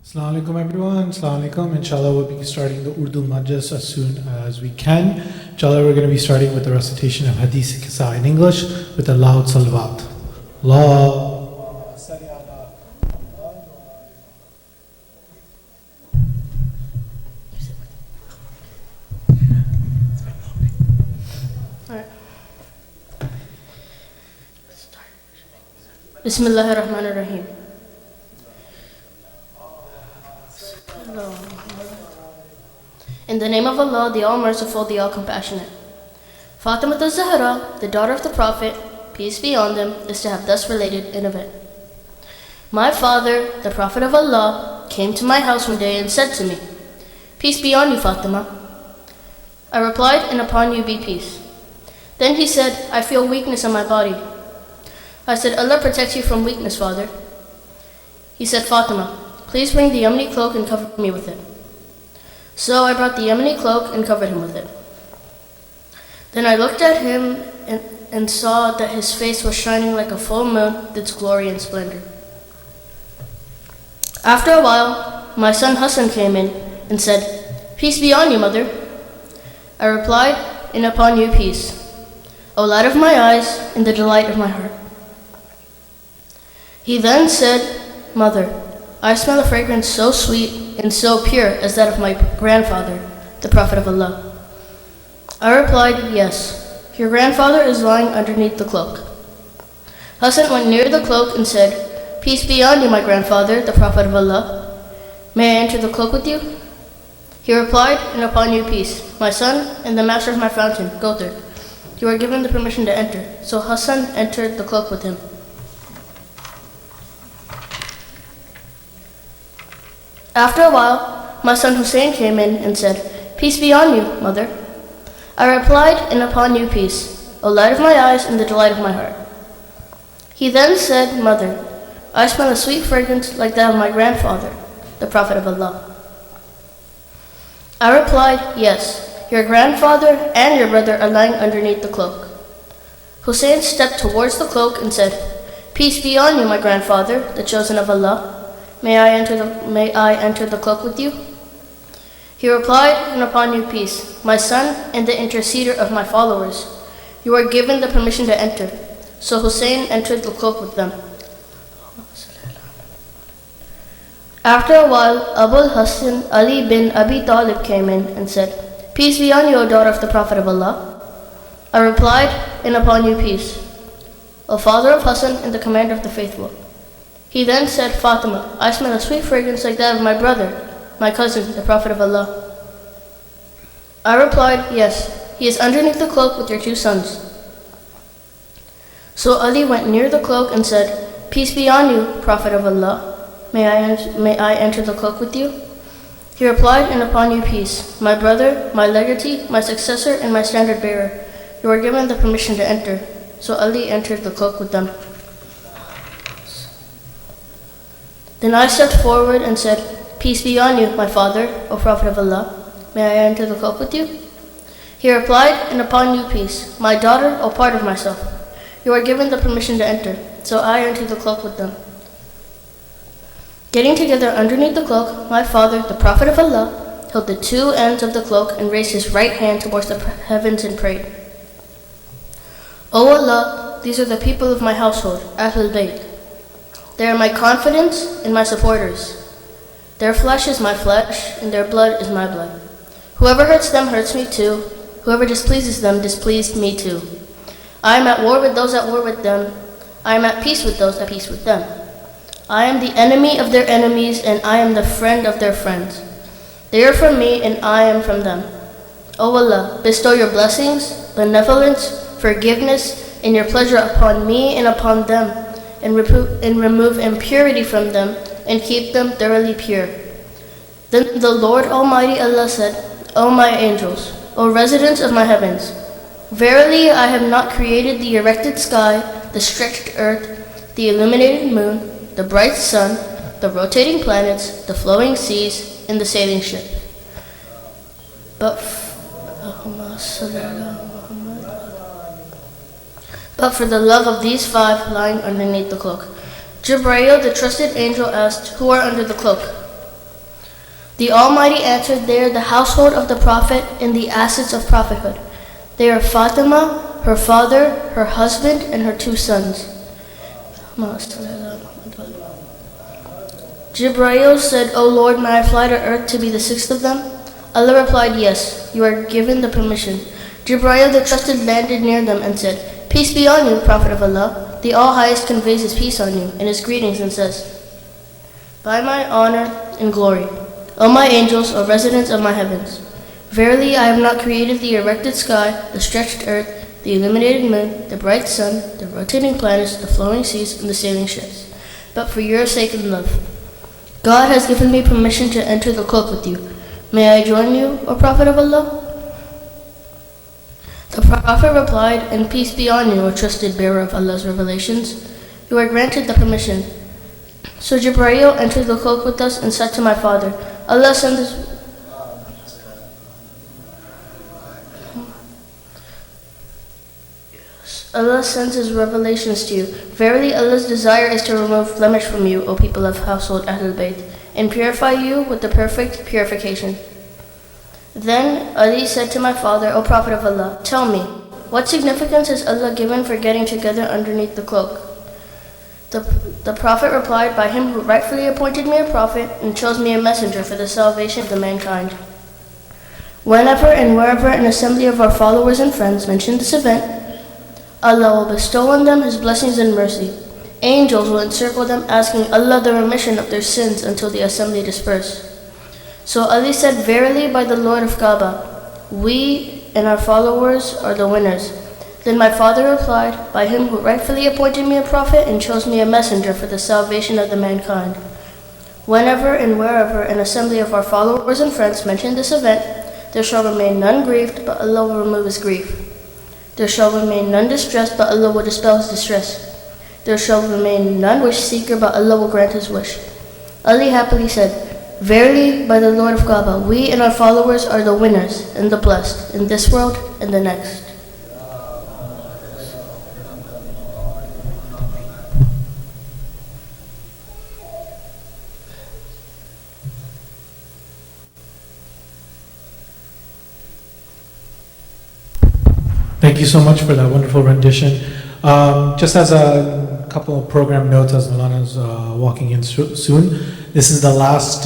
Assalamu alaikum everyone, Assalamu alaikum. Inshallah we'll be starting the Urdu Majlis as soon as we can. Inshallah we're going to be starting with the recitation of Hadith Kisa in English with a loud salawat. Allah. Bismillahir Rahmanir Rahim. In the name of Allah, the All-Merciful, the All-Compassionate. Fatima az-Zahra, the daughter of the Prophet, peace be on them, is to have thus related an event. My father, the Prophet of Allah, came to my house one day and said to me, "Peace be on you, Fatima." I replied, "And upon you be peace." Then he said, "I feel weakness in my body." I said, "Allah protects you from weakness, father." He said, "Fatima, please bring the Yemeni cloak and cover me with it." So I brought the Yemeni cloak and covered him with it. Then I looked at him and saw that his face was shining like a full moon with its glory and splendor. After a while, my son Hassan came in and said, "Peace be on you, mother." I replied, "And upon you peace, O light of my eyes and the delight of my heart." He then said, "Mother, I smell a fragrance so sweet and so pure as that of my grandfather, the Prophet of Allah." I replied, "Yes, your grandfather is lying underneath the cloak." Hassan went near the cloak and said, "Peace be on you, my grandfather, the Prophet of Allah. May I enter the cloak with you?" He replied, "And upon you peace, my son and the master of my fountain, go there. You are given the permission to enter." So Hassan entered the cloak with him. After a while, my son Hussein came in and said, "Peace be on you, mother." I replied, "And upon you peace, O light of my eyes and the delight of my heart." He then said, "Mother, I smell a sweet fragrance like that of my grandfather, the Prophet of Allah." I replied, "Yes, your grandfather and your brother are lying underneath the cloak." Hussein stepped towards the cloak and said, "Peace be on you, my grandfather, the chosen of Allah. May I enter the cloak with you?" He replied, "And upon you peace, my son and the interceder of my followers. You are given the permission to enter." So Hussein entered the cloak with them. After a while, Abul Hassan Ali bin Abi Talib came in and said, "Peace be on you, O daughter of the Prophet of Allah." I replied, "And upon you peace, O father of Hassan and the commander of the faithful." He then said, "Fatima, I smell a sweet fragrance like that of my brother, my cousin, the Prophet of Allah." I replied, "Yes, he is underneath the cloak with your two sons." So Ali went near the cloak and said, "Peace be on you, Prophet of Allah. May I enter the cloak with you?" He replied, "And upon you peace, my brother, my legatee, my successor, and my standard bearer. You are given the permission to enter." So Ali entered the cloak with them. Then I stepped forward and said, "Peace be on you, my father, O Prophet of Allah. May I enter the cloak with you?" He replied, "And upon you peace, my daughter, O part of myself. You are given the permission to enter." So I entered the cloak with them. Getting together underneath the cloak, my father, the Prophet of Allah, held the two ends of the cloak and raised his right hand towards the heavens and prayed, "O Allah, these are the people of my household, Ahlul Bayt. They are my confidence and my supporters. Their flesh is my flesh, and their blood is my blood. Whoever hurts them hurts me too. Whoever displeases them displeased me too. I am at war with those at war with them. I am at peace with those at peace with them. I am the enemy of their enemies, and I am the friend of their friends. They are from me, and I am from them. O Allah, bestow your blessings, benevolence, forgiveness, and your pleasure upon me and upon them, and remove impurity from them, and keep them thoroughly pure." Then the Lord Almighty Allah said, "O my angels, O residents of my heavens, verily I have not created the erected sky, the stretched earth, the illuminated moon, the bright sun, the rotating planets, the flowing seas, and the sailing ship. But for the love of these five lying underneath the cloak." Jibreel, the trusted angel, asked, "Who are under the cloak?" The Almighty answered, They are the household of the Prophet and the assets of prophethood. They are Fatima, her father, her husband, and her 2 sons. Jibreel said, O Lord, may I fly to earth to be the 6th of them? Allah replied, Yes, you are given the permission. Jibreel the trusted landed near them and said, Peace be on you, Prophet of Allah. The All-Highest conveys his peace on you and his greetings and says, By my honor and glory, O my angels, O residents of my heavens, verily I have not created the erected sky, the stretched earth, the illuminated moon, the bright sun, the rotating planets, the flowing seas, and the sailing ships, but for your sake and love. God has given me permission to enter the cloak with you. May I join you, O Prophet of Allah? The Prophet replied, And peace be on you, O trusted bearer of Allah's revelations. You are granted the permission. So Jibreel entered the cloak with us and said to my father, Allah sends his revelations to you. Verily Allah's desire is to remove blemish from you, O people of household Ahlul Bayt, and purify you with the perfect purification. Then Ali said to my father, O Prophet of Allah, tell me, what significance has Allah given for getting together underneath the cloak? The Prophet replied, By him who rightfully appointed me a prophet and chose me a messenger for the salvation of the mankind. Whenever and wherever an assembly of our followers and friends mention this event, Allah will bestow on them His blessings and mercy. Angels will encircle them, asking Allah the remission of their sins until the assembly disperse. So Ali said, Verily by the Lord of Kaaba, we and our followers are the winners. Then my father replied, By him who rightfully appointed me a prophet and chose me a messenger for the salvation of the mankind. Whenever and wherever an assembly of our followers and friends mention this event, there shall remain none grieved, but Allah will remove his grief. There shall remain none distressed, but Allah will dispel his distress. There shall remain none wish seeker, but Allah will grant his wish. Ali happily said, Verily, by the Lord of Kaaba, we and our followers are the winners and the blessed in this world and the next. Thank you so much for that wonderful rendition. Just as a couple of program notes as Milana's walking in soon, this is the last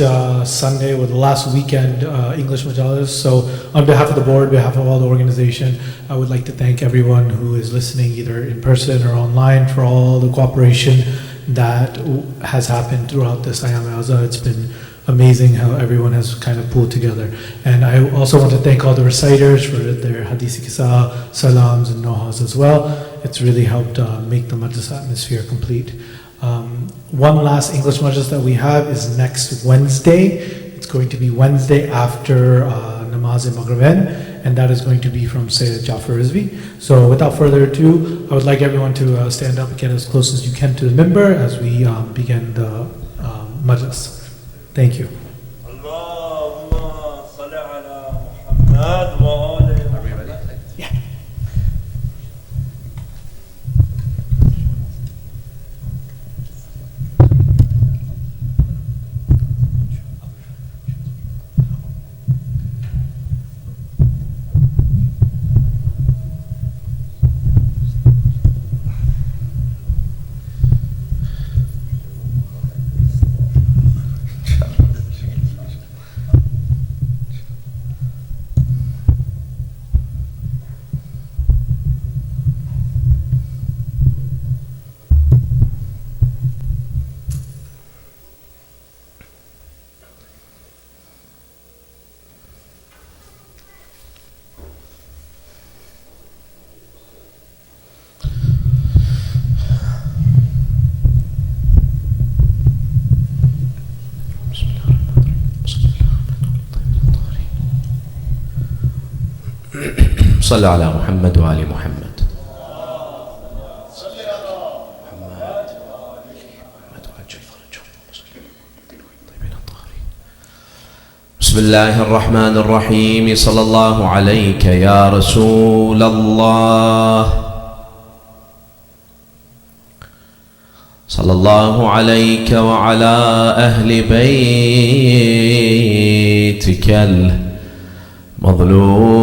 Sunday or the last weekend English Majalis. So on behalf of the board, behalf of all the organization, I would like to thank everyone who is listening either in person or online for all the cooperation that has happened throughout this Ayam Azza. It's been amazing how everyone has kind of pulled together. And I also want to thank all the reciters for their Hadith Kisa, Salams, and Nohas as well. It's really helped make the Majlis atmosphere complete. One last English Majlis that we have is next Wednesday. It's going to be Wednesday after Namaz-e-Maghribain, and that is going to be from Sayyid Jafar Rizvi. So without further ado, I would like everyone to stand up and get as close as you can to the minbar as we begin the Majlis. Thank you. Allahumma salli ala Muhammad wa ali Muhammad. Yeah. صلى على محمد وآل محمد. بسم الله الرحمن الرحيم. صلى الله عليك يا رسول الله. صلى الله عليك وعلى أهل بيت بيتك المظلومين.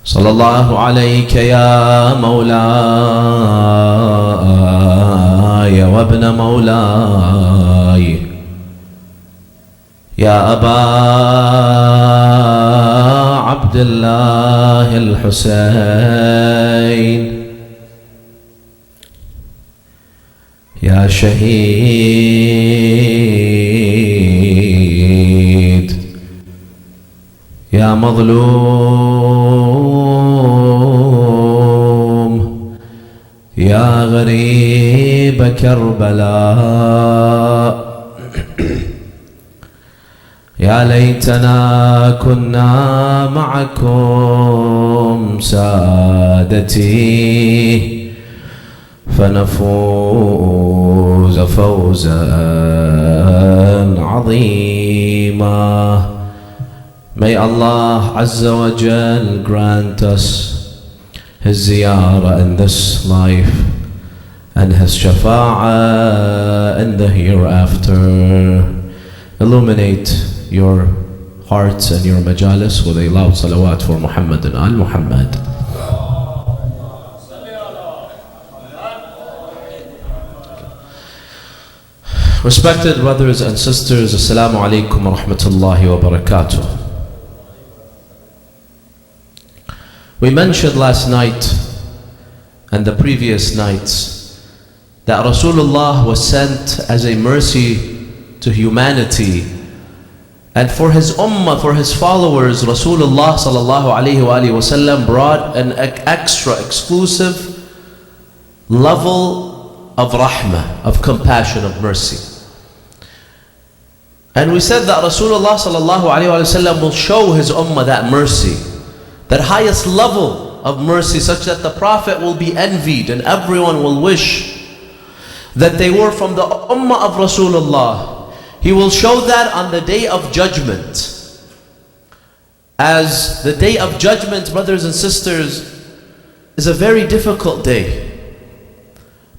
صلى الله عليك يا مولاي وابن مولاي يا أبا عبد الله الحسين يا شهيد يا مظلوم يا غريب كربلاء يا ليتنا كنا معكم سادتي فنفوز فوزا عظيما. May Allah Azza wa Jal grant us His ziyarah in this life and His shafa'ah in the hereafter. Illuminate your hearts and your majalis with a loud salawat for Muhammad and Al Muhammad. Respected brothers and sisters, Assalamu alaikum wa rahmatullahi wa barakatuh. We mentioned last night and the previous nights that Rasulullah was sent as a mercy to humanity, and for his ummah, for his followers, Rasulullah sallallahu alayhi wa sallam brought an extra exclusive level of rahmah, of compassion, of mercy. And we said that Rasulullah sallallahu alayhi wa sallam will show his ummah that mercy, that highest level of mercy, such that the Prophet will be envied and everyone will wish that they were from the ummah of Rasulullah. He will show that on the day of judgment. As the day of judgment, brothers and sisters, is a very difficult day.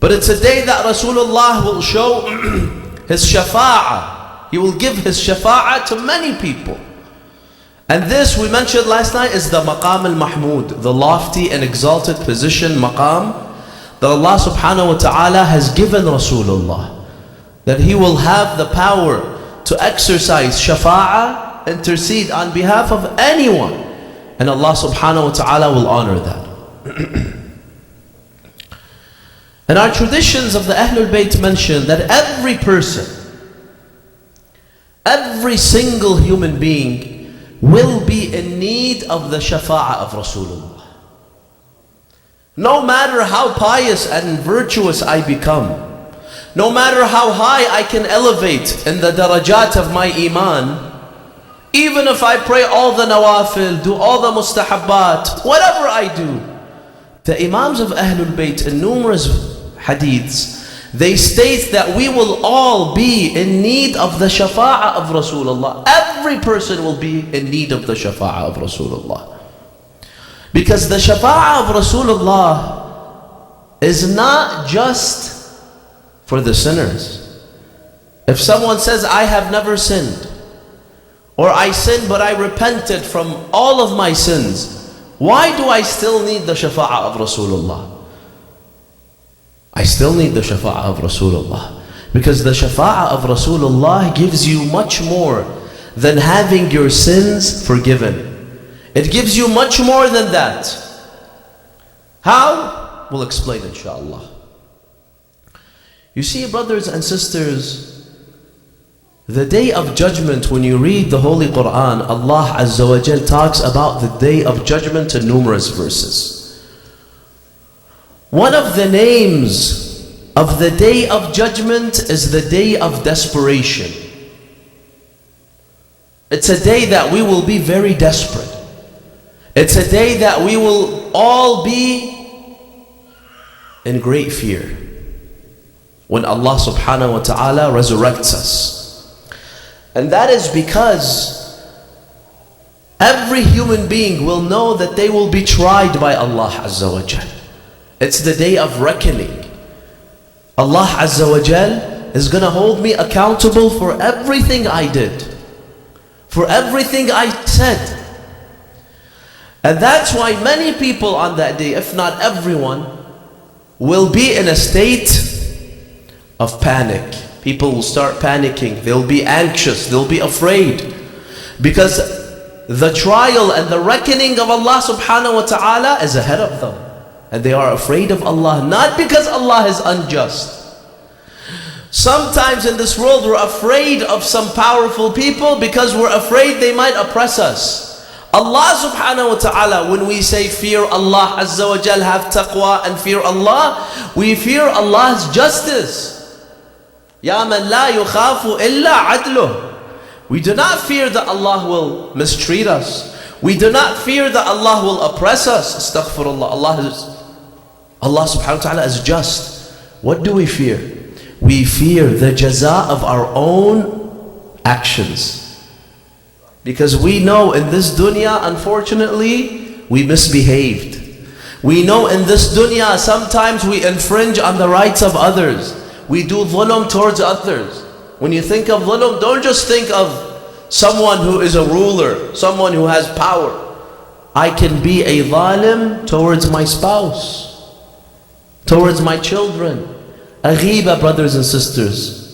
But it's a day that Rasulullah will show his shafa'ah. He will give his shafa'ah to many people. And this, we mentioned last night, is the maqam al-mahmud, the lofty and exalted position, maqam, that Allah subhanahu wa ta'ala has given Rasulullah. That he will have the power to exercise shafa'ah, intercede on behalf of anyone. And Allah subhanahu wa ta'ala will honor that. And our traditions of the Ahlul Bayt mention that every person, every single human being will be in need of the shafa'ah of Rasulullah. No matter how pious and virtuous I become, no matter how high I can elevate in the darajat of my iman, even if I pray all the nawafil, do all the mustahabbat, whatever I do, the Imams of Ahlul Bayt in numerous hadiths, they state that we will all be in need of the shafa'ah of Rasulullah. Every person will be in need of the shafa'ah of Rasulullah. Because the shafa'ah of Rasulullah is not just for the sinners. If someone says, I have never sinned, or I sinned but I repented from all of my sins, why do I still need the shafa'ah of Rasulullah? I still need the shafa'ah of Rasulullah. Because the shafa'ah of Rasulullah gives you much more than having your sins forgiven. It gives you much more than that. How? We'll explain inshallah. You see, brothers and sisters, the day of judgment, when you read the Holy Quran, Allah Azza wa Jal talks about the day of judgment in numerous verses. One of the names of the day of judgment is the day of desperation. It's a day that we will be very desperate. It's a day that we will all be in great fear when Allah subhanahu wa ta'ala resurrects us. And that is because every human being will know that they will be tried by Allah Azza wa Jal. It's the day of reckoning. Allah Azza wa Jal is going to hold me accountable for everything I did, for everything I said. And that's why many people on that day, if not everyone, will be in a state of panic. People will start panicking. They'll be anxious. They'll be afraid. Because the trial and the reckoning of Allah subhanahu wa ta'ala is ahead of them. And they are afraid of Allah, not because Allah is unjust. Sometimes in this world we're afraid of some powerful people because we're afraid they might oppress us. Allah subhanahu wa ta'ala, when we say fear Allah Azza wa Jal, have taqwa and fear Allah, we fear Allah's justice. Ya man la yukhafu illa adluh. We do not fear that Allah will mistreat us. We do not fear that Allah will oppress us. Astaghfirullah. Allah subhanahu wa ta'ala is just. What do we fear? We fear the jaza of our own actions. Because we know in this dunya, unfortunately, we misbehaved. We know in this dunya, sometimes we infringe on the rights of others. We do dhulm towards others. When you think of dhulm, don't just think of someone who is a ruler, someone who has power. I can be a zalim towards my spouse, towards my children. A ghiba, brothers and sisters.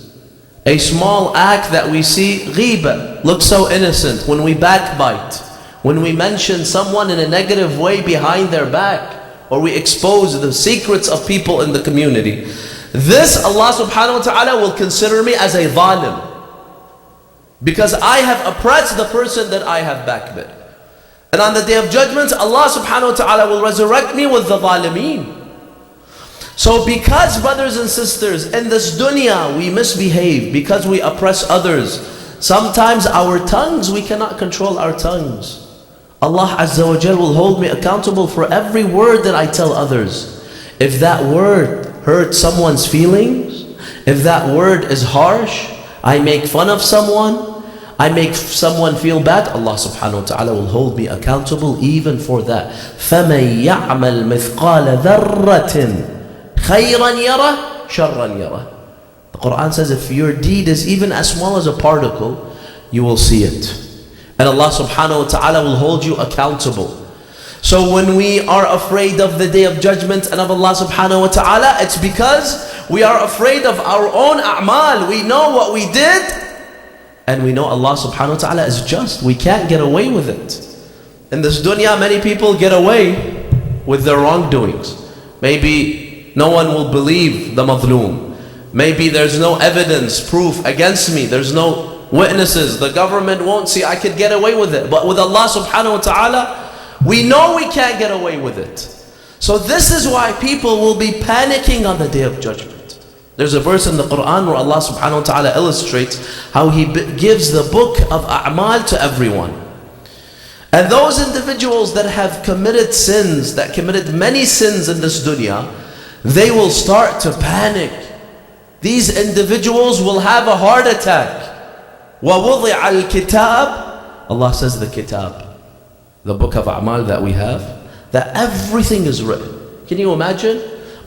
A small act that we see, ghiba, looks so innocent. When we backbite, when we mention someone in a negative way behind their back, or we expose the secrets of people in the community. This, Allah subhanahu wa ta'ala will consider me as a zalim. Because I have oppressed the person that I have backbit. And on the day of judgment, Allah subhanahu wa ta'ala will resurrect me with the zalimeen. So because, brothers and sisters, in this dunya we misbehave, because we oppress others, sometimes our tongues, we cannot control our tongues. Allah Azza wa Jal will hold me accountable for every word that I tell others. If that word hurts someone's feelings, if that word is harsh, I make fun of someone, I make someone feel bad, Allah subhanahu wa ta'ala will hold me accountable even for that. فَمَن يَعْمَلْ مِثْقَالَ ذَرَّةٍ خَيْرًا يَرَهُ شَرًّا يَرَهُ. The Quran says if your deed is even as small as a particle, you will see it. And Allah subhanahu wa ta'ala will hold you accountable. So when we are afraid of the day of judgment and of Allah subhanahu wa ta'ala, it's because we are afraid of our own a'mal. We know what we did, and we know Allah subhanahu wa ta'ala is just. We can't get away with it. In this dunya, many people get away with their wrongdoings. Maybe no one will believe the madhloom. Maybe there's no evidence, proof against me. There's no witnesses. The government won't see. I could get away with it. But with Allah subhanahu wa ta'ala, we know we can't get away with it. So this is why people will be panicking on the day of judgment. There's a verse in the Quran where Allah subhanahu wa ta'ala illustrates how He gives the book of a'mal to everyone. And those individuals that have committed sins, that committed many sins in this dunya, they will start to panic. These individuals will have a heart attack. وَوُضِعَ الْكِتَابِ. Allah says the kitab, the book of a'mal that we have, that everything is written. Can you imagine?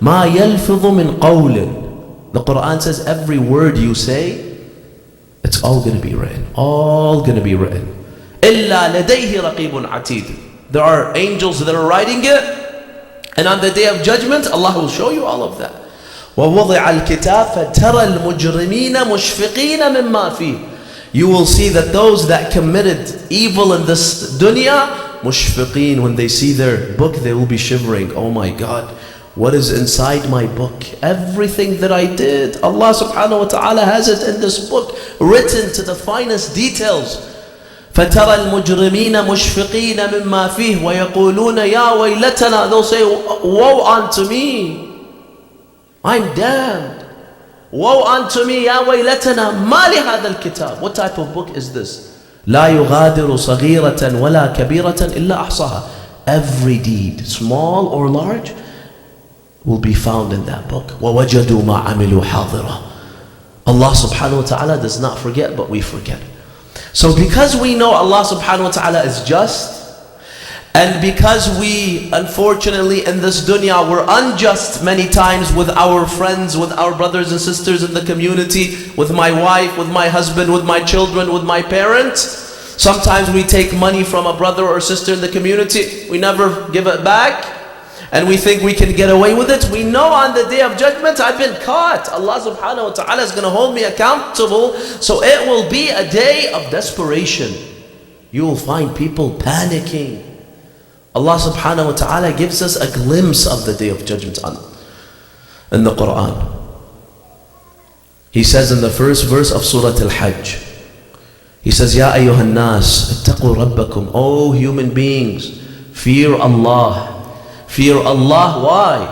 مَا يَلْفِظُ مِنْ قَوْلٍ. The Quran says every word you say, it's all going to be written. All going to be written. إِلَّا لَدَيْهِ رَقِيبٌ عَتِيدٌ. There are angels that are writing it. And on the day of judgment, Allah will show you all of that. وَوُضِعَ الْكِتَابَ فَتَرَى الْمُجْرِمِينَ مُشْفِقِينَ مِمَّا فِيهِ. You will see that those that committed evil in this dunya, mushfiqeen, when they see their book, they will be shivering. Oh my God, what is inside my book? Everything that I did, Allah subhanahu wa ta'ala has it in this book, written to the finest details. فَتَرَى الْمُجْرِمِينَ مُشْفِقِينَ مِمَّا فِيهِ وَيَقُولُونَ يَا وَيْلَتَنَا. They'll say, woe unto me, I'm damned. Woe unto me, ya waylatana, ma li hadha al-kitab. What type of book is this? La yughadiru saghiratan wala kabiratan illa ahsaha. Every deed, small or large, will be found in that book. وَوَجَدُوا مَا عَمِلُوا حَاضِرًا. Allah subhanahu wa ta'ala does not forget, but we forget. So because we know Allah subhanahu wa ta'ala is just, and because we, unfortunately, in this dunya, we're unjust many times with our friends, with our brothers and sisters in the community, with my wife, with my husband, with my children, with my parents. Sometimes we take money from a brother or sister in the community, we never give it back, and we think we can get away with it. We know on the day of judgment, I've been caught. Allah subhanahu wa ta'ala is going to hold me accountable. So it will be a day of desperation. You will find people panicking. Allah subhanahu wa ta'ala gives us a glimpse of the day of judgment in the Quran. He says in the first verse of Surah Al-Hajj, He says, Ya ayyuhan nas, ittaqu rabbakum. Oh human beings, fear Allah. Fear Allah, why?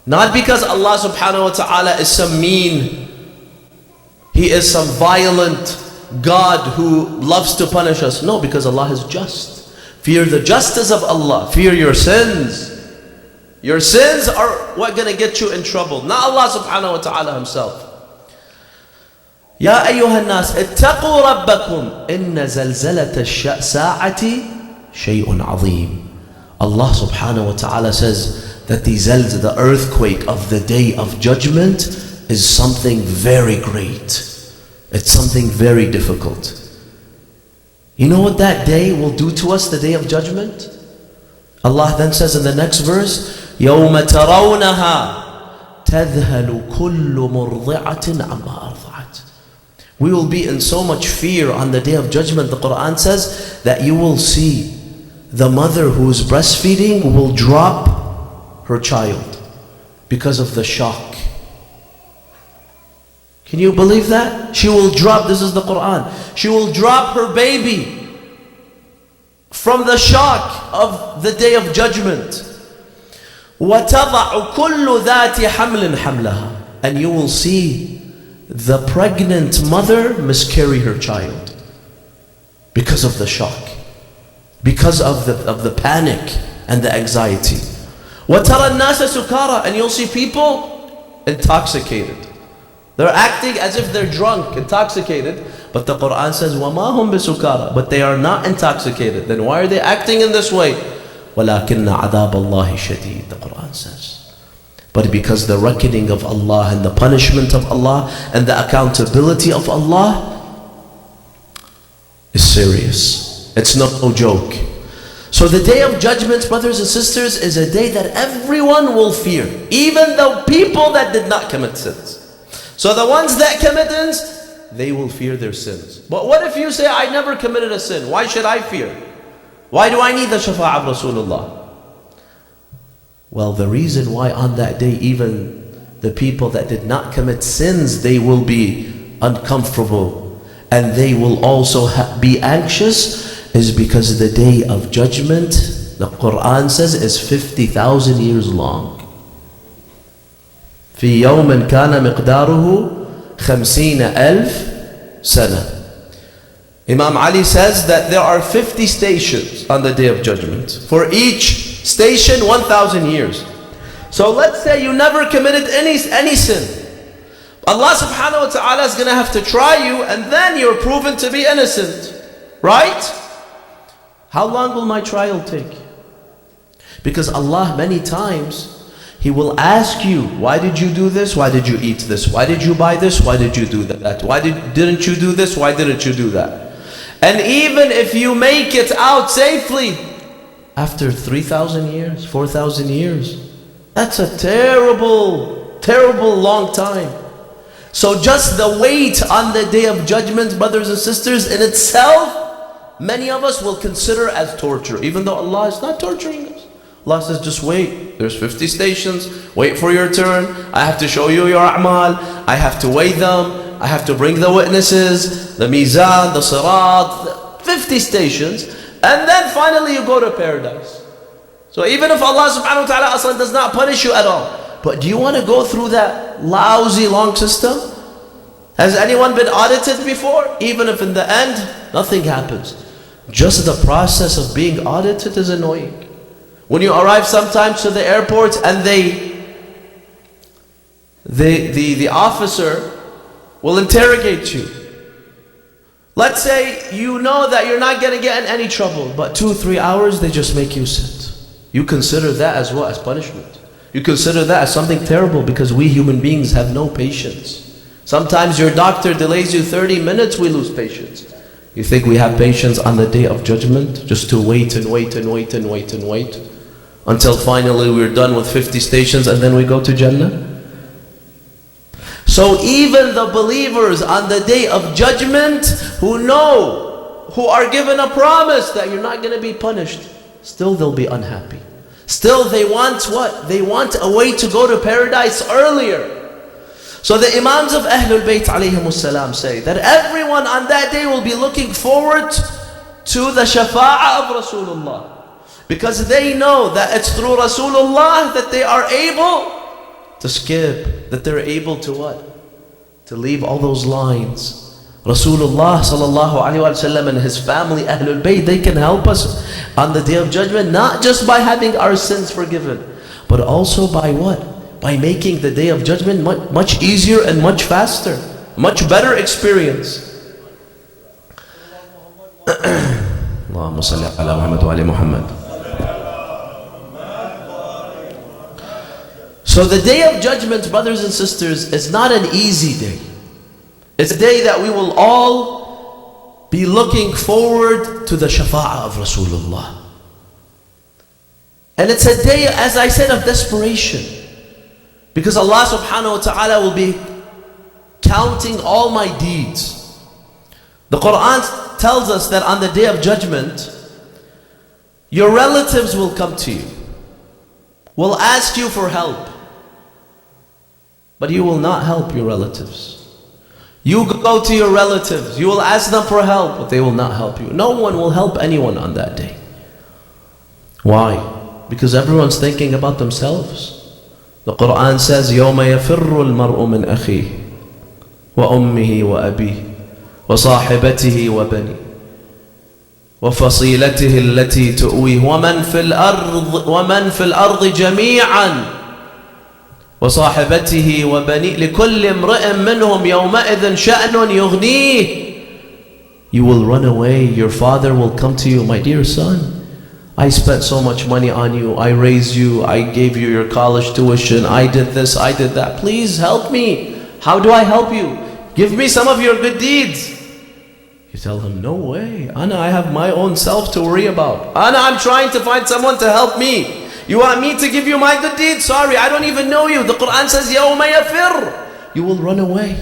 Not because Allah subhanahu wa ta'ala is some mean, He is some violent God who loves to punish us. No, because Allah is just. Fear the justice of Allah. Fear your sins. Your sins are what going to get you in trouble, not Allah subhanahu wa ta'ala Himself. Ya ayyuhan nas, ittaqu rabbakum, inna zalzalata sa'ati shay'un azim. Allah subhanahu wa ta'ala says that the earthquake of the day of judgment is something very great. It's something very difficult. You know what that day will do to us, the day of judgment? Allah then says in the next verse, يَوْمَ تَرَوْنَهَا تَذْهَلُ كُلُّ مُرْضِعَةٍ عَمَّا أَرْضَعَتْ. We will be in so much fear on the day of judgment. The Quran says that you will see the mother who is breastfeeding will drop her child because of the shock. Can you believe that? She will drop, this is the Quran, she will drop her baby from the shock of the day of judgment. وَتَضَعُ كُلُّ ذَاتِ حَمْلٍ حَمْلَهَا. And you will see the pregnant mother miscarry her child because of the shock, because of the panic and the anxiety. وَتَرَى النَّاسَ سُكَارَى. And you'll see people intoxicated. They're acting as if they're drunk, intoxicated. But the Quran says, وَمَا هُمْ بِسُكَارَى. But they are not intoxicated. Then why are they acting in this way? وَلَكِنَّ عَذَابَ اللَّهِ شَدِيدٌ. The Quran says. But because the reckoning of Allah and the punishment of Allah and the accountability of Allah is serious. It's not no joke. So the day of judgment, brothers and sisters, is a day that everyone will fear. Even the people that did not commit sins. So the ones that commit sins, they will fear their sins. But what if you say, I never committed a sin? Why should I fear? Why do I need the shafa'ah of Rasulullah? Well, the reason why on that day, even the people that did not commit sins, they will be uncomfortable and they will also be anxious, is because the day of judgment, the Quran says, is 50,000 years long. في يوم كان مقداره 50,000 سنة. Imam Ali says that there are 50 stations on the day of judgment. For each station, 1,000 years. So let's say you never committed any sin. Allah subhanahu wa ta'ala is going to have to try you, and then you're proven to be innocent. Right? How long will my trial take? Because Allah many times, He will ask you, why did you do this? Why did you eat this? Why did you buy this? Why did you do that? Why didn't you do this? Why didn't you do that? And even if you make it out safely, after 3,000 years, 4,000 years, that's a terrible, terrible long time. So just the wait on the day of judgment, brothers and sisters, in itself, many of us will consider as torture, even though Allah is not torturing us. Allah says, just wait. There's 50 stations. Wait for your turn. I have to show you your a'mal. I have to weigh them. I have to bring the witnesses, the mizan, the sirat, 50 stations. And then finally you go to paradise. So even if Allah subhanahu wa ta'ala aslan does not punish you at all, but do you want to go through that lousy long system? Has anyone been audited before? Even if in the end, nothing happens. Just the process of being audited is annoying. When you arrive sometimes to the airport and the officer will interrogate you. Let's say you know that you're not going to get in any trouble, but 2-3 hours they just make you sit. You consider that as what? As punishment. You consider that as something terrible, because we human beings have no patience. Sometimes your doctor delays you 30 minutes, we lose patience. You think we have patience on the day of judgment, just to wait and wait and wait and wait and wait until finally we're done with 50 stations and then we go to Jannah? So even the believers on the day of judgment who know, who are given a promise that you're not going to be punished, still they'll be unhappy. Still they want what? They want a way to go to paradise earlier. So the Imams of Ahlul Bayt alayhimus salam say that everyone on that day will be looking forward to the shafa'ah of Rasulullah, because they know that it's through Rasulullah that they are able to skip, that they're able to what? To leave all those lines. Rasulullah sallallahu alaihi wasallam and his family, Ahlul Bayt, they can help us on the day of judgment, not just by having our sins forgiven, but also by what? By making the day of judgment much easier and much faster, much better experience. Allahumma salli ala Muhammad wa ali Muhammad. So the day of judgment, brothers and sisters, is not an easy day. It's a day that we will all be looking forward to the shafa'ah of Rasulullah. And it's a day, as I said, of desperation. Because Allah subhanahu wa ta'ala will be counting all my deeds. The Quran tells us that on the day of judgment, your relatives will come to you, will ask you for help, but you will not help your relatives. You go to your relatives, you will ask them for help, but they will not help you. No one will help anyone on that day. Why? Because everyone's thinking about themselves. The Quran says, يَوْمَ يَفِرُّ الْمَرْءُ مِنْ أَخِيهِ وَأُمِّهِ وَأَبِيهِ وَصَاحِبَتِهِ وَبَنِيهِ وَفَصِيلَتِهِ الَّتِي تُؤْوِيهِ وَمَنْ فِي الْأَرْضِ جَمِيعًا وَصَاحِبَتِهِ وَبَنِيهِ لِكُلِّ امْرِئٍ مِّنْهُمْ يَوْمَئِذٍ شَأْنٌ يُغْنِيهِ. You will run away, your father will come to you, my dear son, I spent so much money on you, I raised you, I gave you your college tuition, I did this, I did that, please help me. How do I help you? Give me some of your good deeds. You tell him, no way, Ana, I have my own self to worry about. Ana, I'm trying to find someone to help me. You want me to give you my good deeds? Sorry, I don't even know you. The Quran says, يَوْمَ يَفِرُّ. You will run away.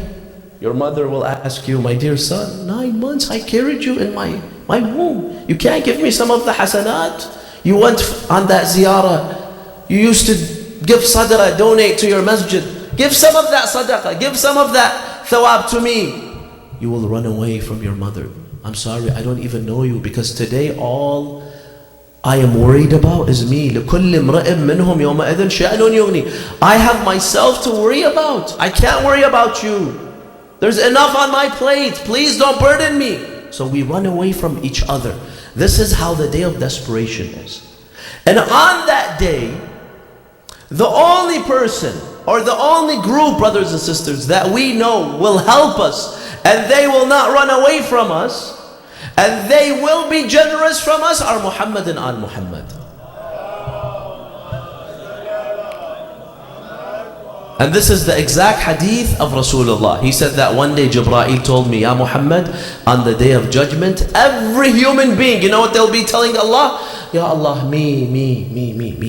Your mother will ask you, my dear son, 9 months I carried you in my womb. You can't give me some of the hasanat? You went on that ziyarah. You used to give sadaqah, donate to your masjid. Give some of that sadaqah, give some of that thawab to me. You will run away from your mother. I'm sorry, I don't even know you, because today all I am worried about is me. لِكُلِّ امْرَئٍ مِّنْهُمْ يَوْمَئِذٍ شَأْنٌ يُغْنِيهِ. I have myself to worry about. I can't worry about you. There's enough on my plate. Please don't burden me. So we run away from each other. This is how the day of desperation is. And on that day, the only person or the only group, brothers and sisters, that we know will help us, and they will not run away from us, and they will be generous from us, are Muhammad and Al Muhammad. And this is the exact hadith of Rasulullah. He said that one day Jibreel told me, Ya Muhammad, on the day of judgment, every human being, you know what they'll be telling Allah? Ya Allah, me,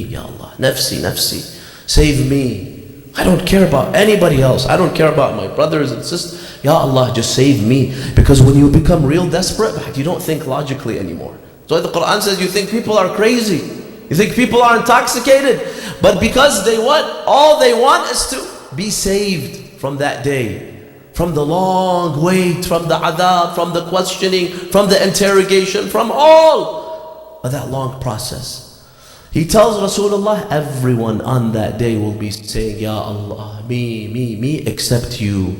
Ya Allah, nafsi, nafsi, save me. I don't care about anybody else. I don't care about my brothers and sisters. Ya Allah, just save me. Because when you become real desperate, you don't think logically anymore. So the Quran says you think people are crazy. You think people are intoxicated, but because they want, all they want is to be saved from that day, from the long wait, from the adab, from the questioning, from the interrogation, from all of that long process. He tells Rasulullah, everyone on that day will be saying, Ya Allah, me, except you.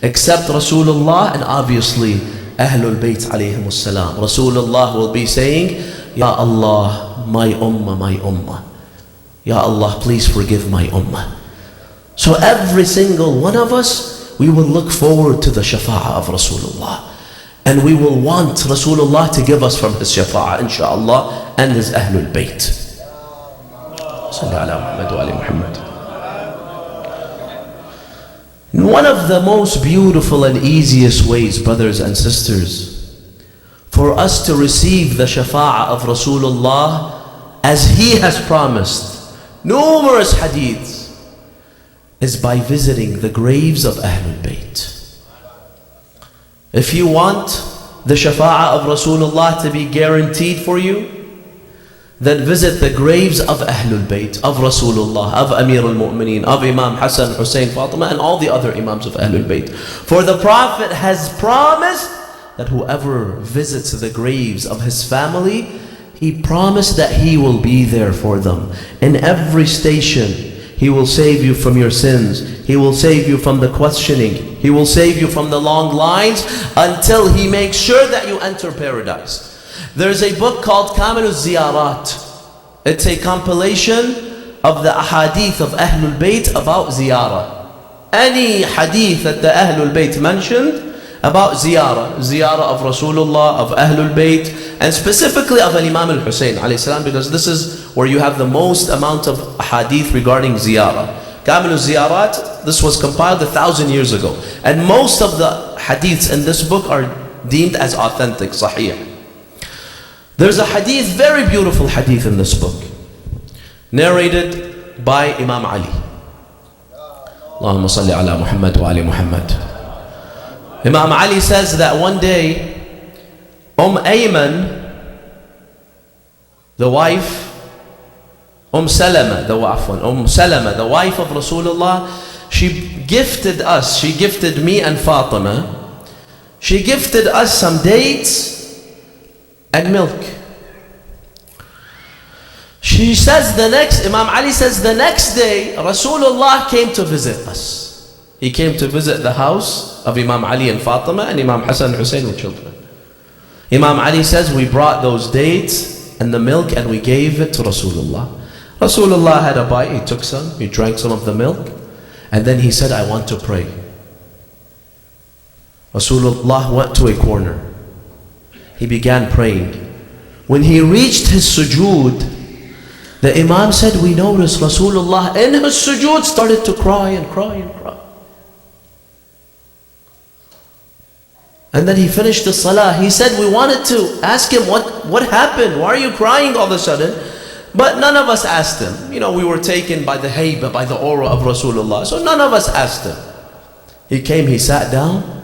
Except Rasulullah and obviously Ahlul Bayt alayhimus salam. Rasulullah will be saying, Ya Allah, my ummah. Ya Allah, please forgive my ummah. So every single one of us, we will look forward to the shafa'ah of Rasulullah. And we will want Rasulullah to give us from his shafa'ah, inshaAllah, and his Ahlul Bayt. Salli ala Muhammad wa ali Muhammad. One of the most beautiful and easiest ways, brothers and sisters, for us to receive the shafa'ah of Rasulullah as he has promised, numerous hadiths, is by visiting the graves of Ahlul Bayt. If you want the shafa'ah of Rasulullah to be guaranteed for you, then visit the graves of Ahlul Bayt, of Rasulullah, of Amir al-Mu'mineen, of Imam Hassan, Hussein, Fatima, and all the other Imams of Ahlul Bayt. For the Prophet has promised that whoever visits the graves of his family, he promised that he will be there for them. In every station, he will save you from your sins. He will save you from the questioning. He will save you from the long lines until he makes sure that you enter paradise. There's a book called Kamil al-Ziyarat. It's a compilation of the ahadith of Ahlul Bayt about ziyarah. Any hadith that the Ahlul Bayt mentioned about ziyarah of Rasulullah, of Ahlul Bayt, and specifically of Imam al-Hussein alayhi salam, because this is where you have the most amount of hadith regarding ziyarah. Kamil al-Ziyarat, this was compiled 1,000 years ago. And most of the hadiths in this book are deemed as authentic, sahih. There's a hadith, very beautiful hadith in this book, narrated by Imam Ali. Allahumma salli ala Muhammad wa ali Muhammad. Imam Ali says that one day, Ayman, the wife, Salama, the wife of Rasulullah, she gifted me and Fatima, she gifted us some dates and milk. Imam Ali says the next day, Rasulullah came to visit us. He came to visit the house of Imam Ali and Fatima and Imam Hassan and Hussein with children. Imam Ali says we brought those dates and the milk and we gave it to Rasulullah. Rasulullah had a bite, he took some, he drank some of the milk, and then he said, I want to pray. Rasulullah went to a corner. He began praying. When he reached his sujood, the Imam said, we noticed Rasulullah in his sujood started to cry and cry and cry. And then he finished the salah. He said, we wanted to ask him, what happened? Why are you crying all of a sudden? But none of us asked him. You know, we were taken by the hayba, by the aura of Rasulullah. So none of us asked him. He came, he sat down.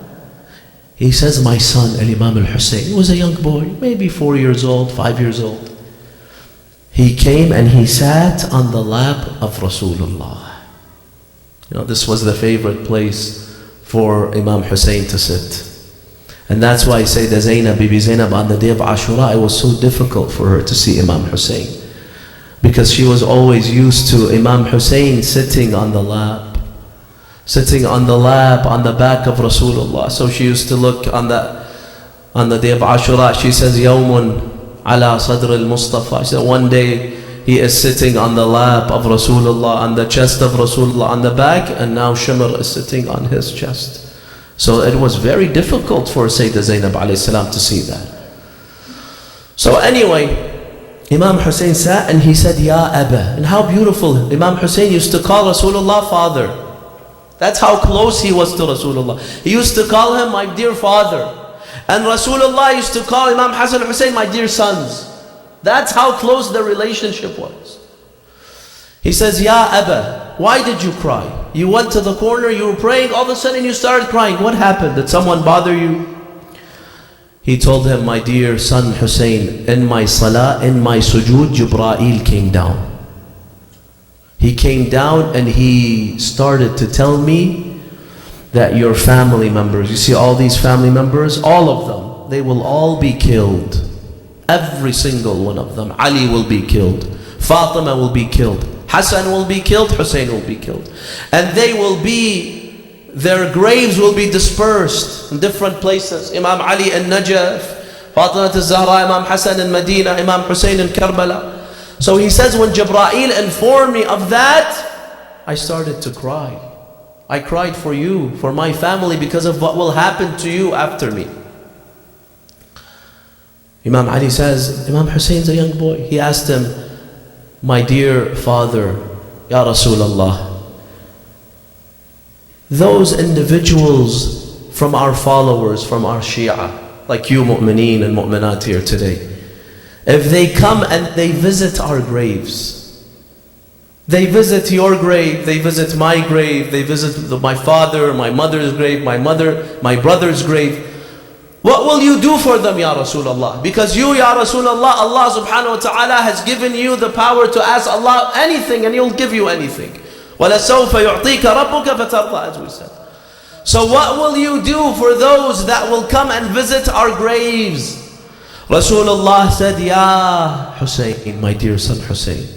He says, my son, Imam al-Hussein, was a young boy, maybe 4 years old, 5 years old. He came and he sat on the lap of Rasulullah. You know, this was the favorite place for Imam Hussein to sit. And that's why Sayyidah Zainab, Bibi Zainab, on the day of Ashura, it was so difficult for her to see Imam Hussein. Because she was always used to Imam Hussein sitting on the lap. Sitting on the lap, on the back of Rasulullah. So she used to look on the day of Ashura, she says, Yawmun ala sadr al-Mustafa. She said, one day he is sitting on the lap of Rasulullah, on the chest of Rasulullah, on the back, and now Shimr is sitting on his chest. So it was very difficult for Sayyidah Zainab alayhi salam to see that. So anyway, Imam Hussein sat and he said, Ya Abba. And how beautiful. Imam Hussein used to call Rasulullah father. That's how close he was to Rasulullah. He used to call him my dear father. And Rasulullah used to call Imam Hassan and Hussein my dear sons. That's how close the relationship was. He says, Ya Abba, why did you cry? You went to the corner, you were praying, all of a sudden you started crying. What happened? Did someone bother you? He told him, my dear son Hussein, in my salah, in my sujood, Jibreel came down. He came down and he started to tell me that your family members, you see all these family members, all of them, they will all be killed. Every single one of them. Ali will be killed. Fatima will be killed. Hassan will be killed. Hussein will be killed. And they will be, their graves will be dispersed in different places. Imam Ali in Najaf, Fatima al-Zahra, Imam Hassan in Medina, Imam Hussein in Karbala. So he says, when Jibreel informed me of that, I started to cry. I cried for you, for my family, because of what will happen to you after me. Imam Ali says, Imam Hussein's a young boy. He asked him, my dear father, Ya Rasulullah, those individuals from our followers, from our Shia, like you mu'mineen and mu'minat here today, if they come and they visit our graves, they visit your grave, they visit my grave, they visit my father, my mother's grave, my brother's grave, what will you do for them, Ya Rasulullah? Because you, Ya Rasulullah, Allah subhanahu wa ta'ala has given you the power to ask Allah anything and He'll give you anything. وَلَسَوْفَ يُعْطِيكَ رَبُّكَ فَتَرْضَى, as we said. So what will you do for those that will come and visit our graves? Rasulullah said, Ya Hussein, my dear son Hussein,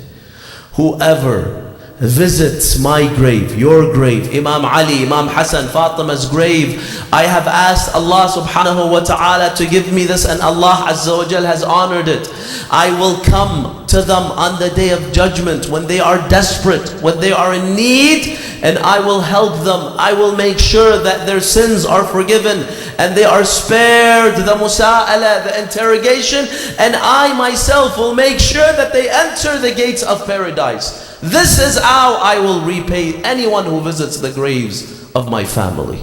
whoever visits my grave, your grave, Imam Ali, Imam Hassan, Fatima's grave, I have asked Allah subhanahu wa ta'ala to give me this, and Allah Azza wa Jal has honored it. I will come to them on the day of judgment when they are desperate, when they are in need, and I will help them. I will make sure that their sins are forgiven and they are spared the musa'ala, the interrogation, and I myself will make sure that they enter the gates of paradise. This is how I will repay anyone who visits the graves of my family.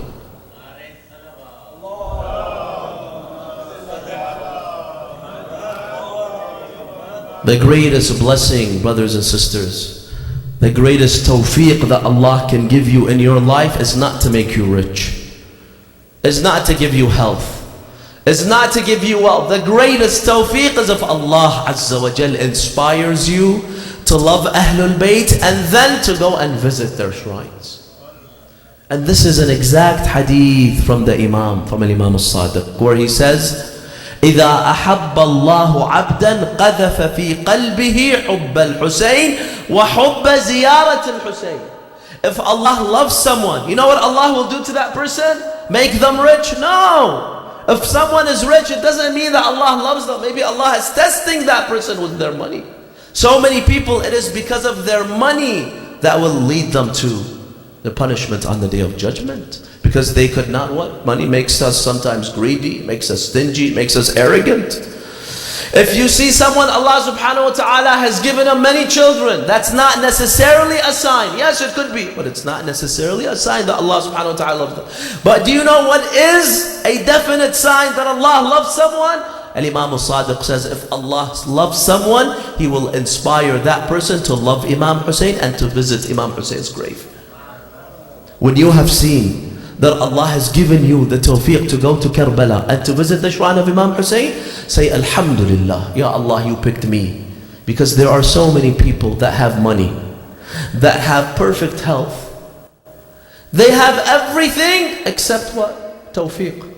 The greatest blessing, brothers and sisters, the greatest tawfiq that Allah can give you in your life is not to make you rich, is not to give you health, is not to give you wealth. The greatest tawfiq is if Allah Azza wa Jal inspires you to love Ahlul Bayt and then to go and visit their shrines. And this is an exact hadith from the Imam, from Imam al-Sadiq, where he says, إذا أحب الله عبدا قذف في قلبه حب الحسين وحب زيارة الحسين. If Allah loves someone, you know what Allah will do to that person? Make them rich? No. If someone is rich, it doesn't mean that Allah loves them. Maybe Allah is testing that person with their money. So many people, it is because of their money that will lead them to the punishment on the day of judgment. Because they could not what? Money makes us sometimes greedy, makes us stingy, makes us arrogant. If you see someone, Allah subhanahu wa ta'ala has given him many children, that's not necessarily a sign. Yes, it could be, but it's not necessarily a sign that Allah subhanahu wa ta'ala loves them. But do you know what is a definite sign that Allah loves someone? Al-Imam al-Sadiq says, if Allah loves someone, He will inspire that person to love Imam Hussein and to visit Imam Hussein's grave. When you have seen that Allah has given you the tawfiq to go to Karbala and to visit the shrine of Imam Hussein, say Alhamdulillah, Ya Allah, you picked me. Because there are so many people that have money, that have perfect health. They have everything except what? Tawfiq.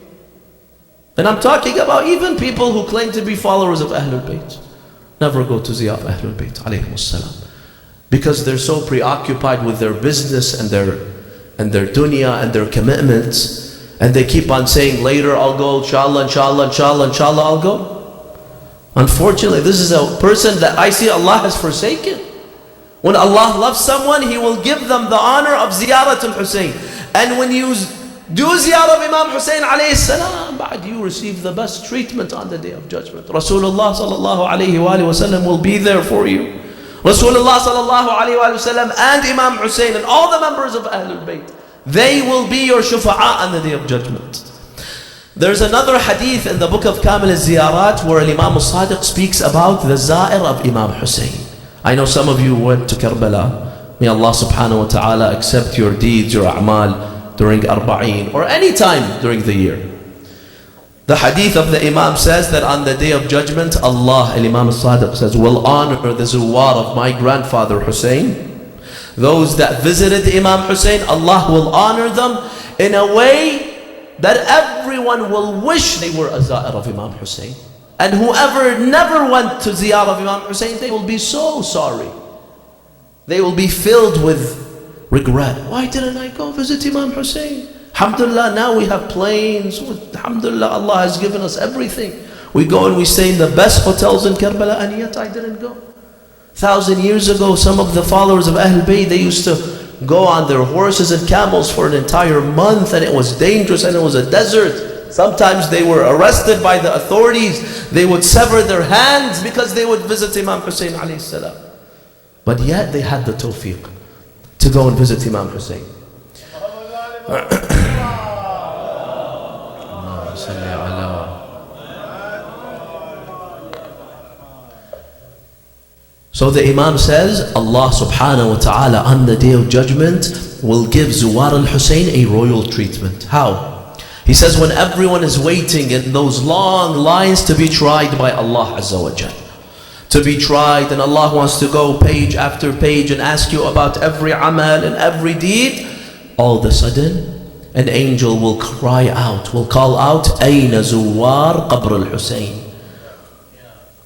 And I'm talking about even people who claim to be followers of Ahlul Bayt. Never go to ziyarah of Ahlul Bayt, alayhimus salam. Because they're so preoccupied with their business and their dunya and their commitments, and they keep on saying, later I'll go, inshallah, inshallah, inshallah, inshallah, I'll go. Unfortunately, this is a person that I see Allah has forsaken. When Allah loves someone, He will give them the honor of ziyarat al-Hussein. And when you do ziyarah of Imam Hussein alayhi salam, you receive the best treatment on the day of judgment. Rasulullah sallallahu alayhi wa sallam will be there for you. Rasulullah sallallahu alayhi wa sallam and Imam Hussein and all the members of Ahlul Bayt, they will be your shufa'a on the day of judgment. There's another hadith in the book of Kamil al-Ziyarat where Imam al-Sadiq speaks about the za'ir of Imam Hussein. I know some of you went to Karbala. May Allah subhanahu wa ta'ala accept your deeds, your a'mal during Arba'een or any time during the year. The hadith of the Imam says that on the day of judgment, Allah, Imam al-Sadiq says, will honor the zuwar of my grandfather Hussein. Those that visited Imam Hussein, Allah will honor them in a way that everyone will wish they were a za'ir of Imam Hussein. And whoever never went to ziyarah of Imam Hussein, they will be so sorry. They will be filled with regret. Why didn't I go visit Imam Hussein? Alhamdulillah, now we have planes. Alhamdulillah, Allah has given us everything. We go and we stay in the best hotels in Karbala, and yet I didn't go. 1,000 years ago, some of the followers of Ahlul Bayt, they used to go on their horses and camels for an entire month, and it was dangerous and it was a desert. Sometimes they were arrested by the authorities. They would sever their hands because they would visit Imam Hussein alayhi salam. But yet they had the tawfiq to go and visit Imam Hussein. So the Imam says, Allah subhanahu wa ta'ala on the day of judgment will give Zuwar al-Hussein a royal treatment. How? He says when everyone is waiting in those long lines to be tried by Allah Azza wa Jal. To be tried, and Allah wants to go page after page and ask you about every amal and every deed. All of a sudden, an angel will cry out, will call out, Ayna Zuwar Qabr al-Hussein.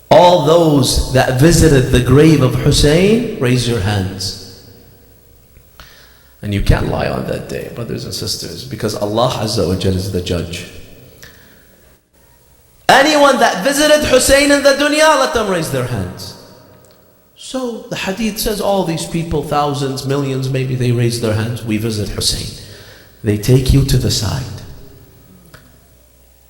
All those that visited the grave of Hussein, raise your hands. And you can't lie on that day, brothers and sisters, because Allah Azza wa Jal is the judge. Anyone that visited Hussein in the dunya, let them raise their hands. So the hadith says all these people, thousands, millions, maybe they raise their hands. We visit Hussein. They take you to the side.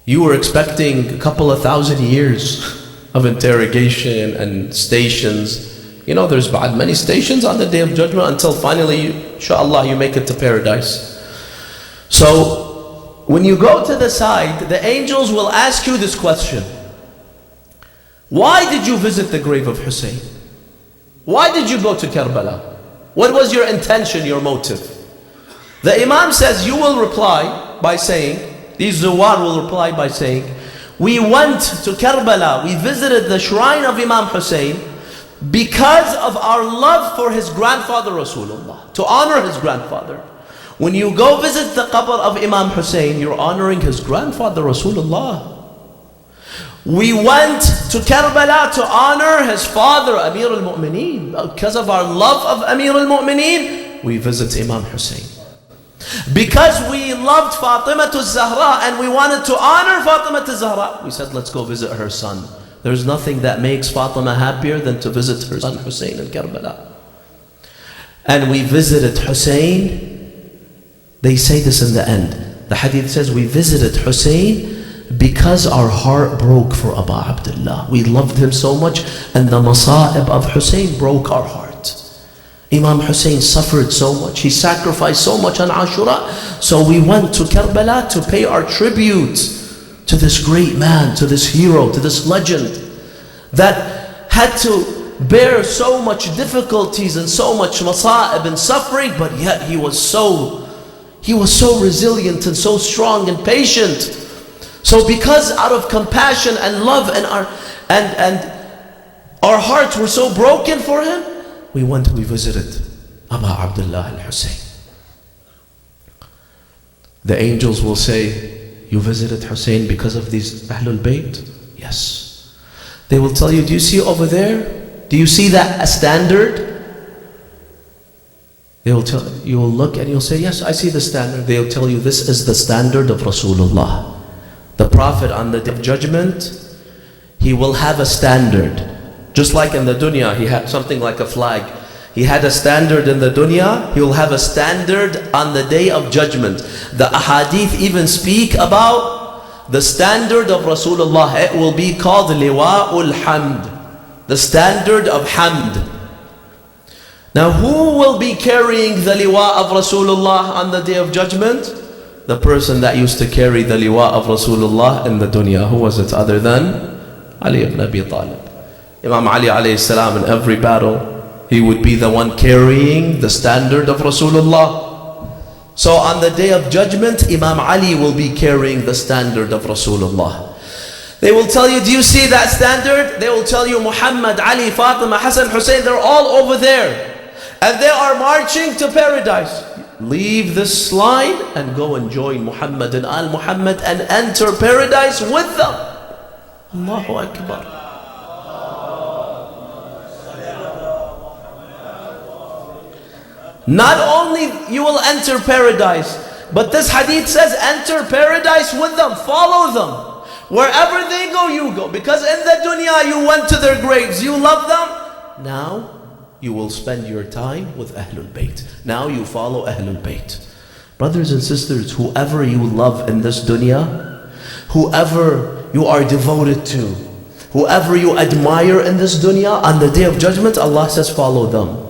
You were expecting a couple of thousand years of interrogation and stations. You know, there's many stations on the day of judgment until finally, inshallah, you make it to paradise. So when you go to the side, the angels will ask you this question. Why did you visit the grave of Hussein? Why did you go to Karbala? What was your intention, your motive? The Imam says, you will reply by saying, these Zuwar will reply by saying, we went to Karbala, we visited the shrine of Imam Hussein because of our love for his grandfather Rasulullah, to honor his grandfather. When you go visit the qabr of Imam Hussein, you're honoring his grandfather Rasulullah. We went to Karbala to honor his father Amir al-Mu'mineen. Because of our love of Amir al-Mu'mineen, we visit Imam Hussein. Because we loved Fatima al-Zahra and we wanted to honor Fatima al-Zahra, we said, let's go visit her son. There's nothing that makes Fatima happier than to visit her son Hussein in Karbala. And we visited Hussein. They say this in the end. The hadith says we visited Hussein because our heart broke for Abu Abdullah. We loved him so much, and the masa'ib of Hussein broke our heart. Imam Hussein suffered so much, he sacrificed so much on Ashura. So we went to Karbala to pay our tribute to this great man, to this hero, to this legend that had to bear so much difficulties and so much masa'ib and suffering, but yet he was so resilient and so strong and patient. So because out of compassion and love and our hearts were so broken for him, we visited Abu Abdullah al-Hussein. The angels will say, you visited Hussein because of these Ahlul Bayt? Yes. They will tell you, do you see over there? Do you see that a standard? You will look and you'll say, yes, I see the standard. They'll tell you, this is the standard of Rasulullah. The Prophet on the day of judgment, he will have a standard. Just like in the dunya, he had something like a flag. He had a standard in the dunya, he will have a standard on the day of judgment. The ahadith even speak about the standard of Rasulullah. It will be called Liwa'ul Hamd, the standard of Hamd. Now who will be carrying the liwa of Rasulullah on the day of judgment? The person that used to carry the liwa of Rasulullah in the dunya. Who was it other than Ali ibn Abi Talib? Imam Ali alayhi salam, in every battle, he would be the one carrying the standard of Rasulullah. So on the day of judgment, Imam Ali will be carrying the standard of Rasulullah. They will tell you, do you see that standard? They will tell you, Muhammad, Ali, Fatima, Hassan, Hussein, they're all over there. And they are marching to paradise. Leave this line and go and join Muhammad and Al Muhammad and enter paradise with them. Allahu Akbar. Not only you will enter paradise, but this hadith says enter paradise with them, follow them. Wherever they go, you go. Because in the dunya you went to their graves, you love them. Now you will spend your time with Ahlul Bayt. Now you follow Ahlul Bayt. Brothers and sisters, whoever you love in this dunya, whoever you are devoted to, whoever you admire in this dunya, on the day of judgment, Allah says, follow them.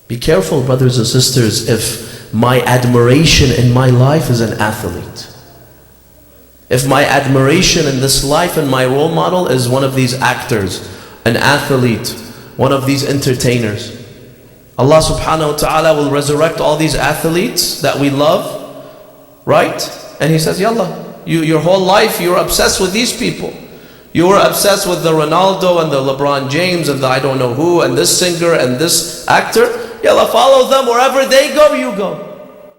Be careful, brothers and sisters, if my admiration in my life is an athlete. If my admiration in this life and my role model is one of these actors, an athlete, one of these entertainers, Allah subhanahu wa ta'ala will resurrect all these athletes that we love, right? And He says, Yallah, your whole life you're obsessed with these people. You were obsessed with the Ronaldo and the LeBron James and the I don't know who and this singer and this actor. Yallah, follow them. Wherever they go, you go.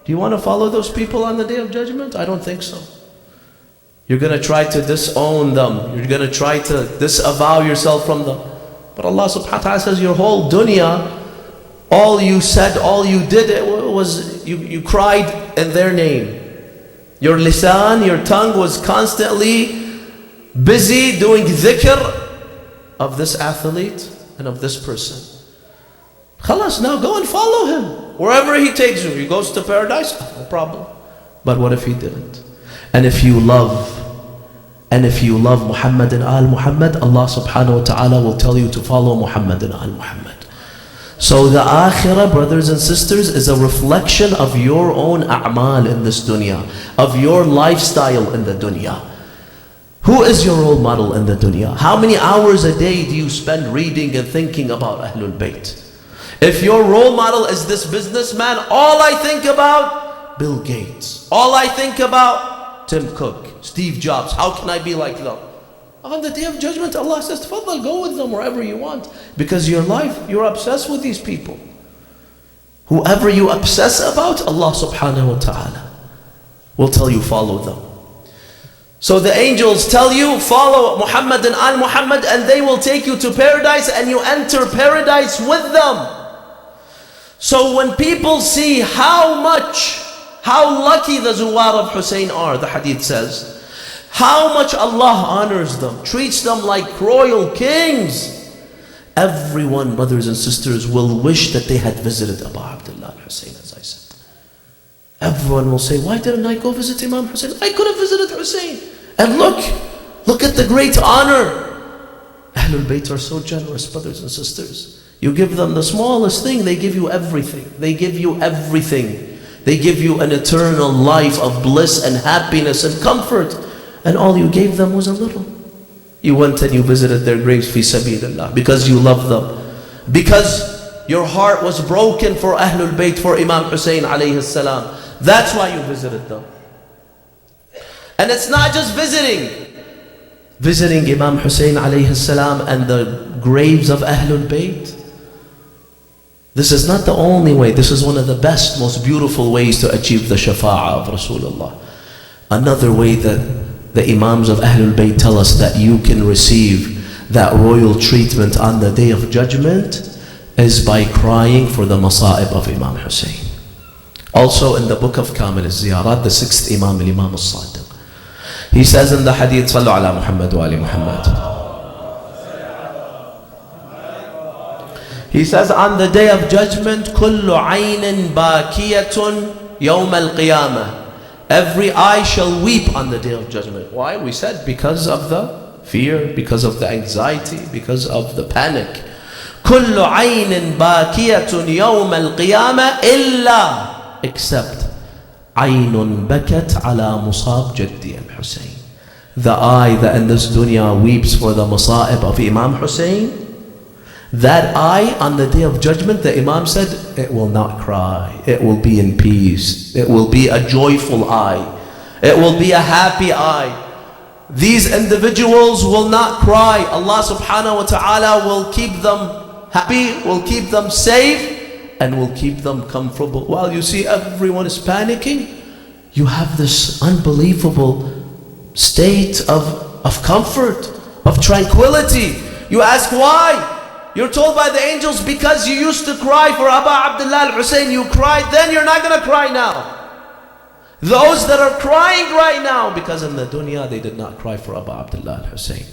Do you want to follow those people on the day of judgment? I don't think so. You're going to try to disown them. You're going to try to disavow yourself from them. But Allah subhanahu wa ta'ala says your whole dunya, all you said, all you did, it was you cried in their name. Your lisan, your tongue was constantly busy doing dhikr of this athlete and of this person. Khalas, now go and follow him. Wherever he takes you, he goes to paradise, no problem. But what if he didn't? And if you love Muhammad and Al Muhammad, Allah subhanahu wa ta'ala will tell you to follow Muhammad and Al Muhammad. So the akhirah, brothers and sisters, is a reflection of your own a'mal in this dunya, of your lifestyle in the dunya. Who is your role model in the dunya? How many hours a day do you spend reading and thinking about Ahlul Bayt? If your role model is this businessman, all I think about Bill Gates. All I think about Tim Cook, Steve Jobs. How can I be like them? On the day of judgment, Allah says, Tafaddal, go with them wherever you want. Because your life, you're obsessed with these people. Whoever you obsess about, Allah subhanahu wa ta'ala will tell you, follow them. So the angels tell you, follow Muhammad and Al Muhammad, and they will take you to paradise, and you enter paradise with them. So when people see how lucky the Zuwar of Hussein are, the hadith says, how much Allah honors them, treats them like royal kings, everyone, brothers and sisters, will wish that they had visited Abu Abdullah al-Hussein, as I said. Everyone will say, why didn't I go visit Imam Hussein? I could have visited Hussein. And look at the great honor. Ahlul Bayt are so generous, brothers and sisters. You give them the smallest thing, they give you everything. They give you everything. They give you an eternal life of bliss and happiness and comfort. And all you gave them was a little. You went and you visited their graves fi sabilillah, because you love them. Because your heart was broken for Ahlul Bayt, for Imam Hussein alayhi salam. That's why you visited them. And it's not just visiting Imam Hussein alayhi salam and the graves of Ahlul Bayt. This is not the only way. This is one of the best, most beautiful ways to achieve the shafa'ah of Rasulullah. Another way that the Imams of Ahlul Bayt tell us that you can receive that royal treatment on the day of judgment is by crying for the masa'ib of Imam Hussein. Also in the book of Kamil al-Ziyarat, the 6th Imam, Imam al-Sadiq, he says in the hadith, Sallu ala Muhammad wa ali Muhammad. He says, on the day of judgment, كُلُّ عَيْنٍ بَاكِيَةٌ يَوْمَ الْقِيَامَةِ. Every eye shall weep on the day of judgment. Why? We said because of the fear, because of the anxiety, because of the panic. كُلُّ عَيْنٍ بَاكِيَةٌ يَوْمَ الْقِيَامَةِ إِلَّا, except عَيْنٌ بَكَتْ عَلَى مُصَابْ جَدِّي الْحُسَيْنِ. The eye that in this dunya weeps for the masa'ib of Imam Hussein, that eye on the day of judgment, the Imam said, it will not cry. It will be in peace. It will be a joyful eye. It will be a happy eye. These individuals will not cry. Allah subhanahu wa ta'ala will keep them happy, will keep them safe, and will keep them comfortable. While you see everyone is panicking, you have this unbelievable state of comfort, of tranquility. You ask why? You're told by the angels, because you used to cry for Abu Abdullah al-Hussein, you cried then, you're not going to cry now. Those that are crying right now, because in the dunya they did not cry for Abu Abdullah al-Hussein.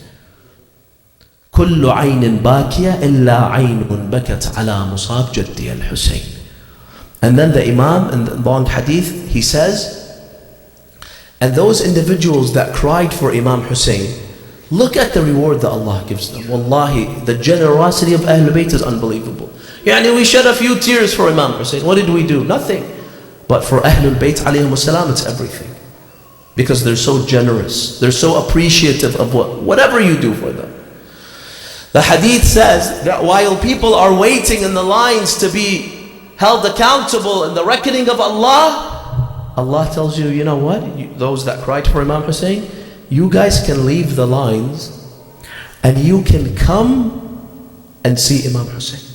كُلُّ عَيْنٍ بَاكِيَةٍ إِلَّا عَيْنٌ بَكَتْ عَلَى مُصَابْ جَدِّي الْحُسَيْنِ. And then the Imam in the long hadith, he says, And those individuals that cried for Imam Hussein, look at the reward that Allah gives them. Wallahi, the generosity of Ahlul Bayt is unbelievable. Yani we shed a few tears for Imam Hussein. What did we do? Nothing. But for Ahlul Bayt alayhim salam, it's everything. Because they're so generous. They're so appreciative of whatever you do for them. The hadith says that while people are waiting in the lines to be held accountable in the reckoning of Allah, Allah tells you, you know what? Those that cried for Imam Hussein, you guys can leave the lines and you can come and see Imam Hussein.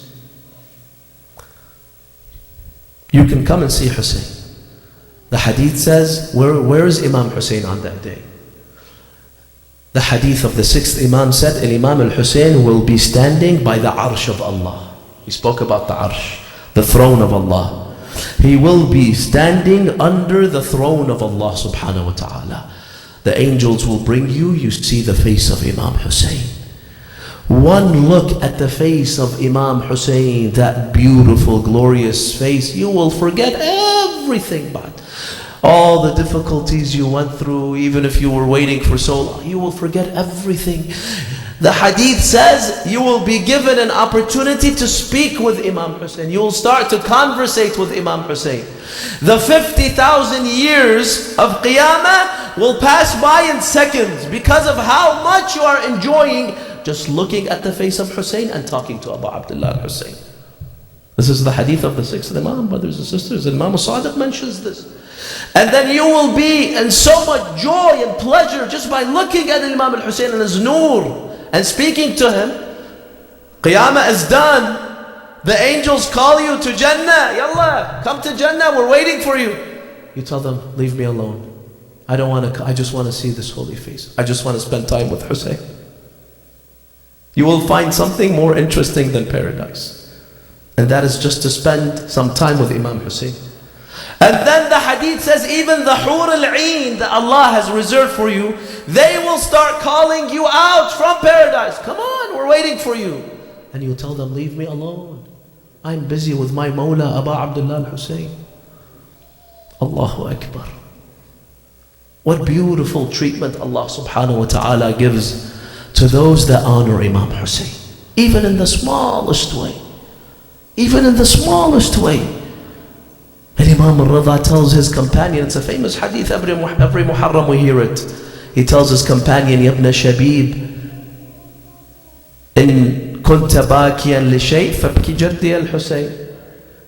You can come and see Hussein. The hadith says, where is Imam Hussein on that day? The hadith of the 6th Imam said, Imam al-Hussein will be standing by the arsh of Allah. He spoke about the arsh, the throne of Allah. He will be standing under the throne of Allah subhanahu wa ta'ala. The angels will bring you, you see the face of Imam Hussein. One look at the face of Imam Hussein, that beautiful, glorious face, you will forget everything but all the difficulties you went through, even if you were waiting for so long, you will forget everything. The hadith says you will be given an opportunity to speak with Imam Hussein. You will start to conversate with Imam Hussein. The 50,000 years of Qiyamah will pass by in seconds because of how much you are enjoying just looking at the face of Hussein and talking to Abu Abdullah al-Hussein. This is the hadith of the 6th Imam, brothers and sisters. Imam al-Sadiq mentions this. And then you will be in so much joy and pleasure just by looking at Imam al-Hussein and his nur and speaking to him. Qiyamah is done. The angels call you to Jannah. Yalla, come to Jannah, we're waiting for you. You tell them, leave me alone. I just want to see this holy face. I just want to spend time with Hussein. You will find something more interesting than paradise. And that is just to spend some time with Imam Hussein. And then the hadith says even the Hur al-Ain that Allah has reserved for you, they will start calling you out from paradise. Come on, we're waiting for you. And you tell them, leave me alone. I'm busy with my Mawla, Abu Abdullah al-Hussein. Allahu Akbar. What beautiful treatment Allah subhanahu wa ta'ala gives to those that honor Imam Hussein. Even in the smallest way. Even in the smallest way. And Imam al-Rida tells his companion, it's a famous hadith, every Muharram we hear it. He tells his companion, Ya ibn Shabib, in kunta bakiyan li shay, fabki jaddi al-Husayn.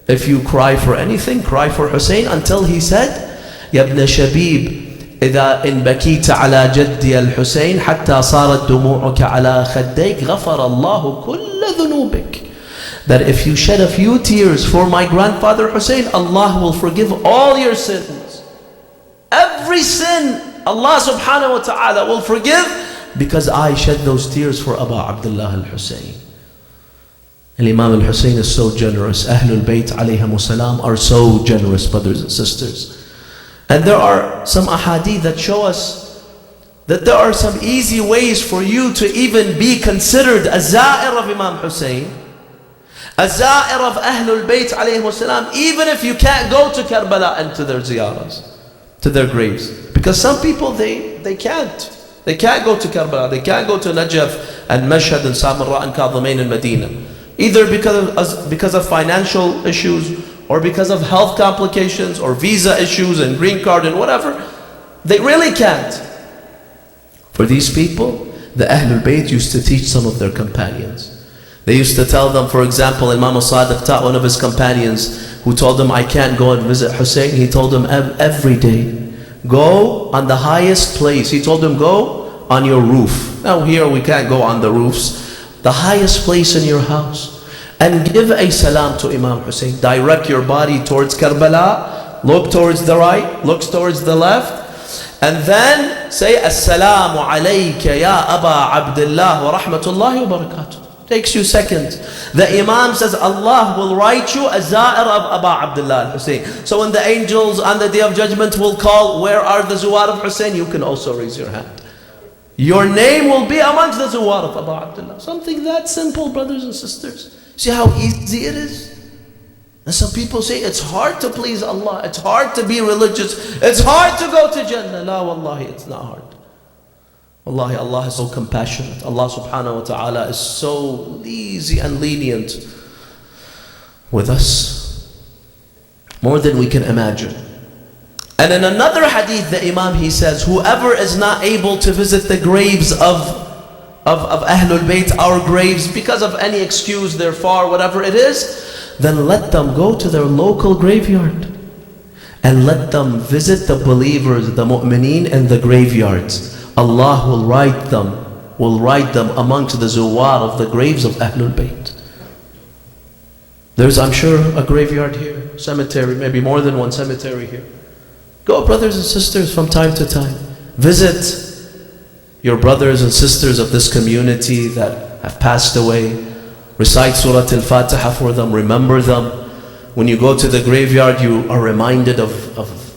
If you cry for anything, cry for Hussein, until he said, Ya ibn Shabib, إذا إن بكيت على جدي الحسين حتى صارت دموعك على خديك غفر الله كل ذنوبك. That if you shed a few tears for my grandfather Hussein, Allah will forgive all your sins. Every sin Allah subhanahu wa ta'ala will forgive because I shed those tears for Abu Abdullah al-Hussein. And Imam al-Hussein is so generous. Ahlul Bayt alayhimu salam are so generous, brothers and sisters. And there are some ahadith that show us that there are some easy ways for you to even be considered a za'ir of Imam Hussein, a za'ir of Ahlul Bayt alayhimu salam, even if you can't go to Karbala and to their ziyaras, to their graves. Because some people, they can't. They can't go to Karbala, they can't go to Najaf and Mashhad and Samarra and Kadhimain and Medina. Either because of financial issues, or because of health complications, or visa issues and green card and whatever. They really can't. For these people, the Ahlul Bayt used to teach some of their companions. They used to tell them, for example, Imam al-Sadiq taught one of his companions who told him, I can't go and visit Hussein. He told him, every day, go on the highest place. He told him, go on your roof. Now here we can't go on the roofs. The highest place in your house. And give a salam to Imam Hussein. Direct your body towards Karbala. Look towards the right. Look towards the left. And then say, Assalamu alayka ya Aba Abdullah wa rahmatullahi wa barakatuh. Takes you seconds. The Imam says, Allah will write you a za'ir of Aba Abdullah al-Hussein. So when the angels on the day of judgment will call, where are the zuwar of Hussein? You can also raise your hand. Your name will be amongst the zuwar of Aba Abdullah. Something that simple, brothers and sisters. See how easy it is? And some people say it's hard to please Allah, it's hard to be religious, it's hard to go to Jannah. La wallahi, it's not hard. Wallahi, Allah is so compassionate. Allah subhanahu wa ta'ala is so easy and lenient with us, more than we can imagine. And in another hadith, the Imam, he says, whoever is not able to visit the graves of Ahlul Bayt, our graves, because of any excuse, they're far, whatever it is, then let them go to their local graveyard and let them visit the believers, the mu'mineen in the graveyards. Allah will write them amongst the zuwar of the graves of Ahlul Bayt. There's, I'm sure, a graveyard here, cemetery, maybe more than one cemetery here. Go, brothers and sisters, from time to time. Visit your brothers and sisters of this community that have passed away. Recite Surah Al-Fatiha for them, remember them. When you go to the graveyard, you are reminded of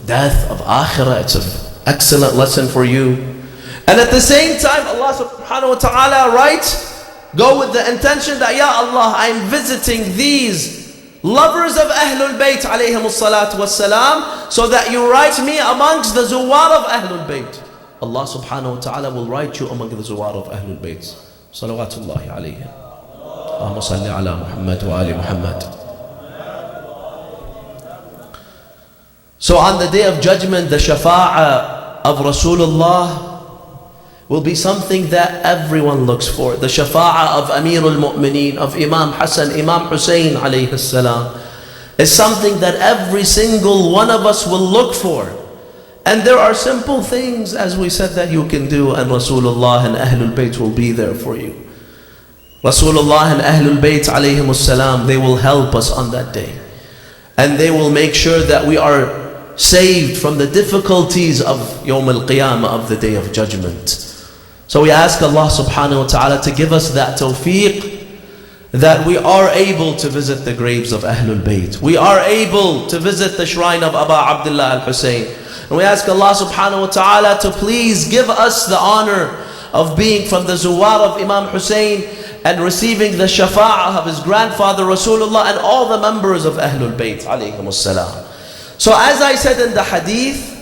death, of akhirah. It's an excellent lesson for you. And at the same time, Allah subhanahu wa ta'ala writes, go with the intention that, Ya Allah, I'm visiting these lovers of Ahlul Bayt alayhimus salatu wassalam, so that you write me amongst the zuwar of Ahlul Bayt. Allah subhanahu wa ta'ala will write you among the zuwar of Ahlul Bayt. Salawatullahi alayhi. Allahumma salli ala Muhammad wa ali Muhammad. So on the day of judgment, the shafa'ah of Rasulullah will be something that everyone looks for. The shafa'ah of Amirul Mu'mineen, of Imam Hassan, Imam Hussein alayhi salam, is something that every single one of us will look for. And there are simple things, as we said, that you can do, and Rasulullah and Ahlul Bayt will be there for you. Rasulullah and Ahlul Bayt alayhimus salam, they will help us on that day. And they will make sure that we are saved from the difficulties of Yawm al-Qiyamah, of the day of judgment. So we ask Allah subhanahu wa ta'ala to give us that tawfiq, that we are able to visit the graves of Ahlul Bayt. We are able to visit the shrine of Aba Abdullah al-Hussein. And we ask Allah subhanahu wa ta'ala to please give us the honor of being from the zuwar of Imam Hussein and receiving the shafa'ah of his grandfather Rasulullah and all the members of Ahlul Bayt alayhimus salam. So as I said in the hadith,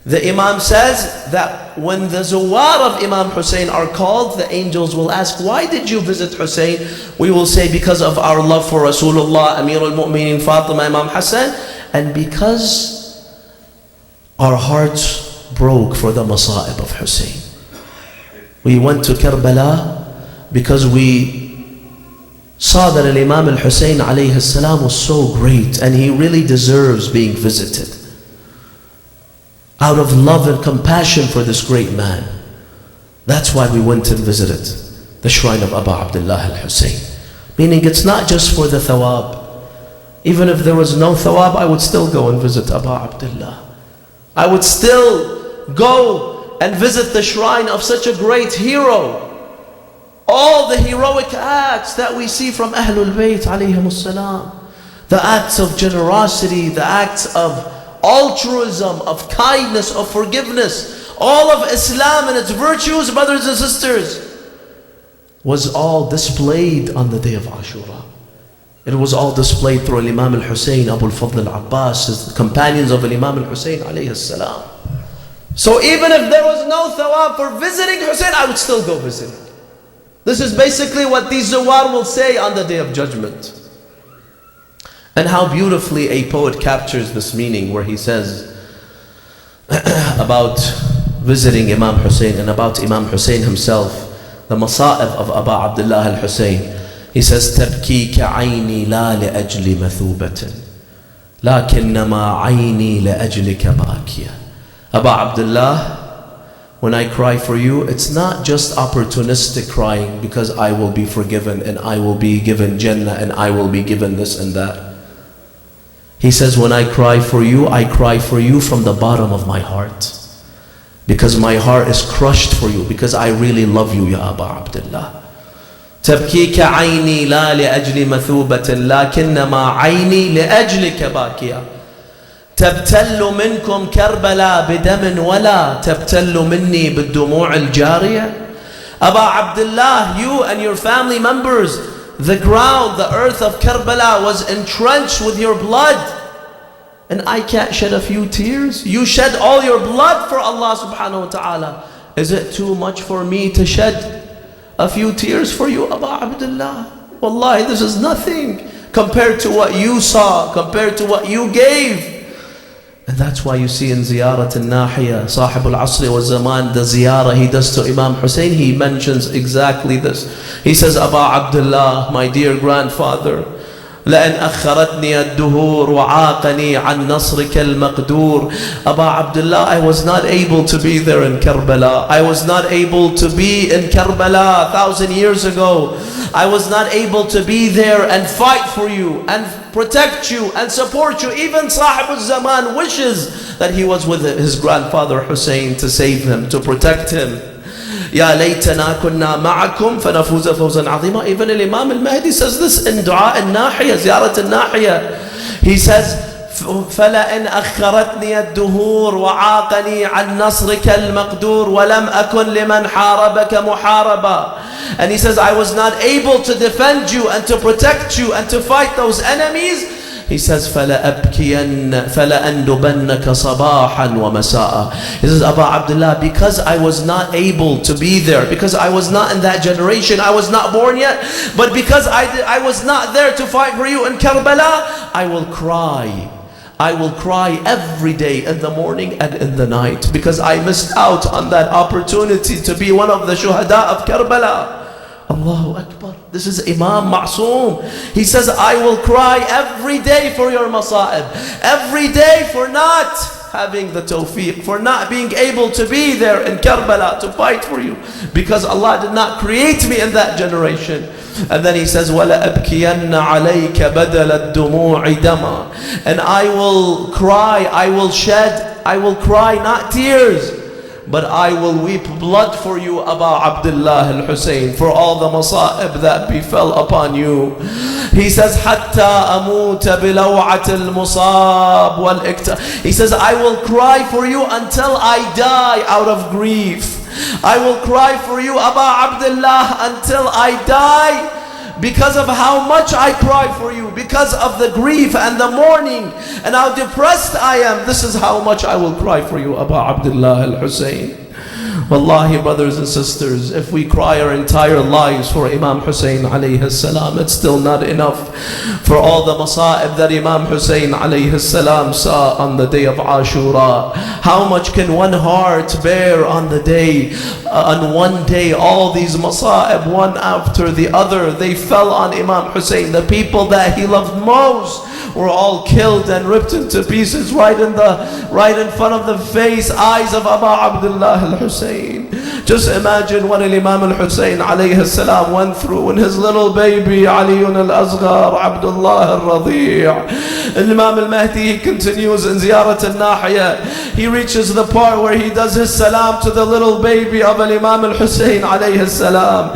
the Imam says that when the zuwar of Imam Hussein are called, the angels will ask, why did you visit Hussein? We will say, because of our love for Rasulullah, Amir al-Mu'mineen, Fatima, Imam Hassan, and because our hearts broke for the masa'ib of Hussein. We went to Karbala because we saw that Imam al-Hussein alayhi salam was so great and he really deserves being visited. Out of love and compassion for this great man. That's why we went and visited the shrine of Aba Abdullah al-Hussein. Meaning it's not just for the thawab. Even if there was no thawab, I would still go and visit Aba Abdullah. I would still go and visit the shrine of such a great hero. All the heroic acts that we see from Ahlul Bayt alayhimus salam. The acts of generosity, the acts of altruism, of kindness, of forgiveness, all of Islam and its virtues, brothers and sisters, was all displayed on the day of Ashura. It was all displayed through Imam al-Hussein, Abu al-Fadl al-Abbas, the companions of Imam al-Hussein alayhi salam. So even if there was no thawab for visiting Hussein, I would still go visit. This is basically what these zawar will say on the day of judgment. And how beautifully a poet captures this meaning, where he says about visiting Imam Hussein and about Imam Hussein himself, the masa'ib of Aba Abdullah al-Hussein. He says, تَبْكِيكَ عَيْنِي لَا لِأَجْلِ مَثُوبَةٍ لَكِنَّمَا عَيْنِي لَأَجْلِكَ بَاكِيَةٍ. Aba Abdullah, when I cry for you, it's not just opportunistic crying because I will be forgiven and I will be given Jannah and I will be given this and that. He says, when I cry for you from the bottom of my heart. Because my heart is crushed for you, because I really love you, Ya Aba Abdullah. تبكيك عيني لا لأجل مثوبة لكنما عيني لأجلك باكية. تبتل منكم كربلاء بدم ولا تبتل مني بالدموع الجارية. Aba Abdullah, you and your family members, the ground, the earth of Karbala was entrenched with your blood. And I can't shed a few tears? You shed all your blood for Allah subhanahu wa ta'ala. Is it too much for me to shed a few tears for you, Aba Abdullah? Wallahi, this is nothing compared to what you saw, compared to what you gave. And that's why you see in Ziyarat al-Nahiya, Sahib al-Asri wa Zaman, the ziyarah he does to Imam Hussein, he mentions exactly this. He says, Aba Abdullah, my dear grandfather, لأن أخرتني الدهور وعاقني عن نصرك المقدور. Aba Abdullah, I was not able to be there in Karbala. I was not able to be in Karbala 1,000 years ago. I was not able to be there and fight for you and protect you and support you. Even Sahib al-Zaman wishes that he was with his grandfather Hussein to save him, to protect him. Ya laytana kunna ma'akum fanafuza fawzan azima. Even Imam al-Mahdi says this in Dua al-Nahiya, Ziyarat al-Nahiya. He says, فلئن أخرتني الدهور وعاقني عن نصرك المقدور ولم أكن لمن حاربك محاربا. And he says, I was not able to defend you and to protect you and to fight those enemies. He says, فَلَأَبْكِيَنَّ فَلَأَنْدُبَنَّكَ صَبَاحًا وَمَسَاءً. He says, Aba Abdullah, because I was not able to be there, because I was not in that generation, I was not born yet, but because I was not there to fight for you in Karbala, I will cry. I will cry every day in the morning and in the night because I missed out on that opportunity to be one of the shuhada of Karbala. Allahu Akbar. This is Imam Ma'soom. He says, I will cry every day for your masa'ib. Every day for not having the tawfiq, for not being able to be there in Karbala to fight for you. Because Allah did not create me in that generation. And then he says, وَلَأَبْكِيَنَّ عَلَيْكَ بَدَلَ الدُّمُوعِ دَمًا. And I will cry, I will shed, I will cry not tears, but I will weep blood for you, Aba Abdullah al-Hussein, for all the masa'ib that befell upon you. He says, حَتَّى أَمُوتَ بِلَوْعَةِ الْمُصَابِ وَالْإِكْتَى. He says, I will cry for you until I die out of grief. I will cry for you, Aba Abdullah, until I die because of how much I cry for you, because of the grief and the mourning and how depressed I am. This is how much I will cry for you, Aba Abdullah al-Hussein. Wallahi, brothers and sisters, if we cry our entire lives for Imam Hussein alayhi salam, it's still not enough for all the masa'ib that Imam Hussein alayhi salam saw on the day of Ashura. How much can one heart bear on the day, on one day, all these masa'ib, one after the other, they fell on Imam Hussein. The people that he loved most were all killed and ripped into pieces right in front of the face, eyes of Aba Abdullah al-Hussein. Just imagine what Imam al-Hussein alayhi salam went through when his little baby Aliyun al-Asghar, Abdullah al-Radhi'. Imam al-Mahdi continues in Ziyarat al-Nahiya. He reaches the part where he does his salam to the little baby of Imam al-Hussein alayhi salam.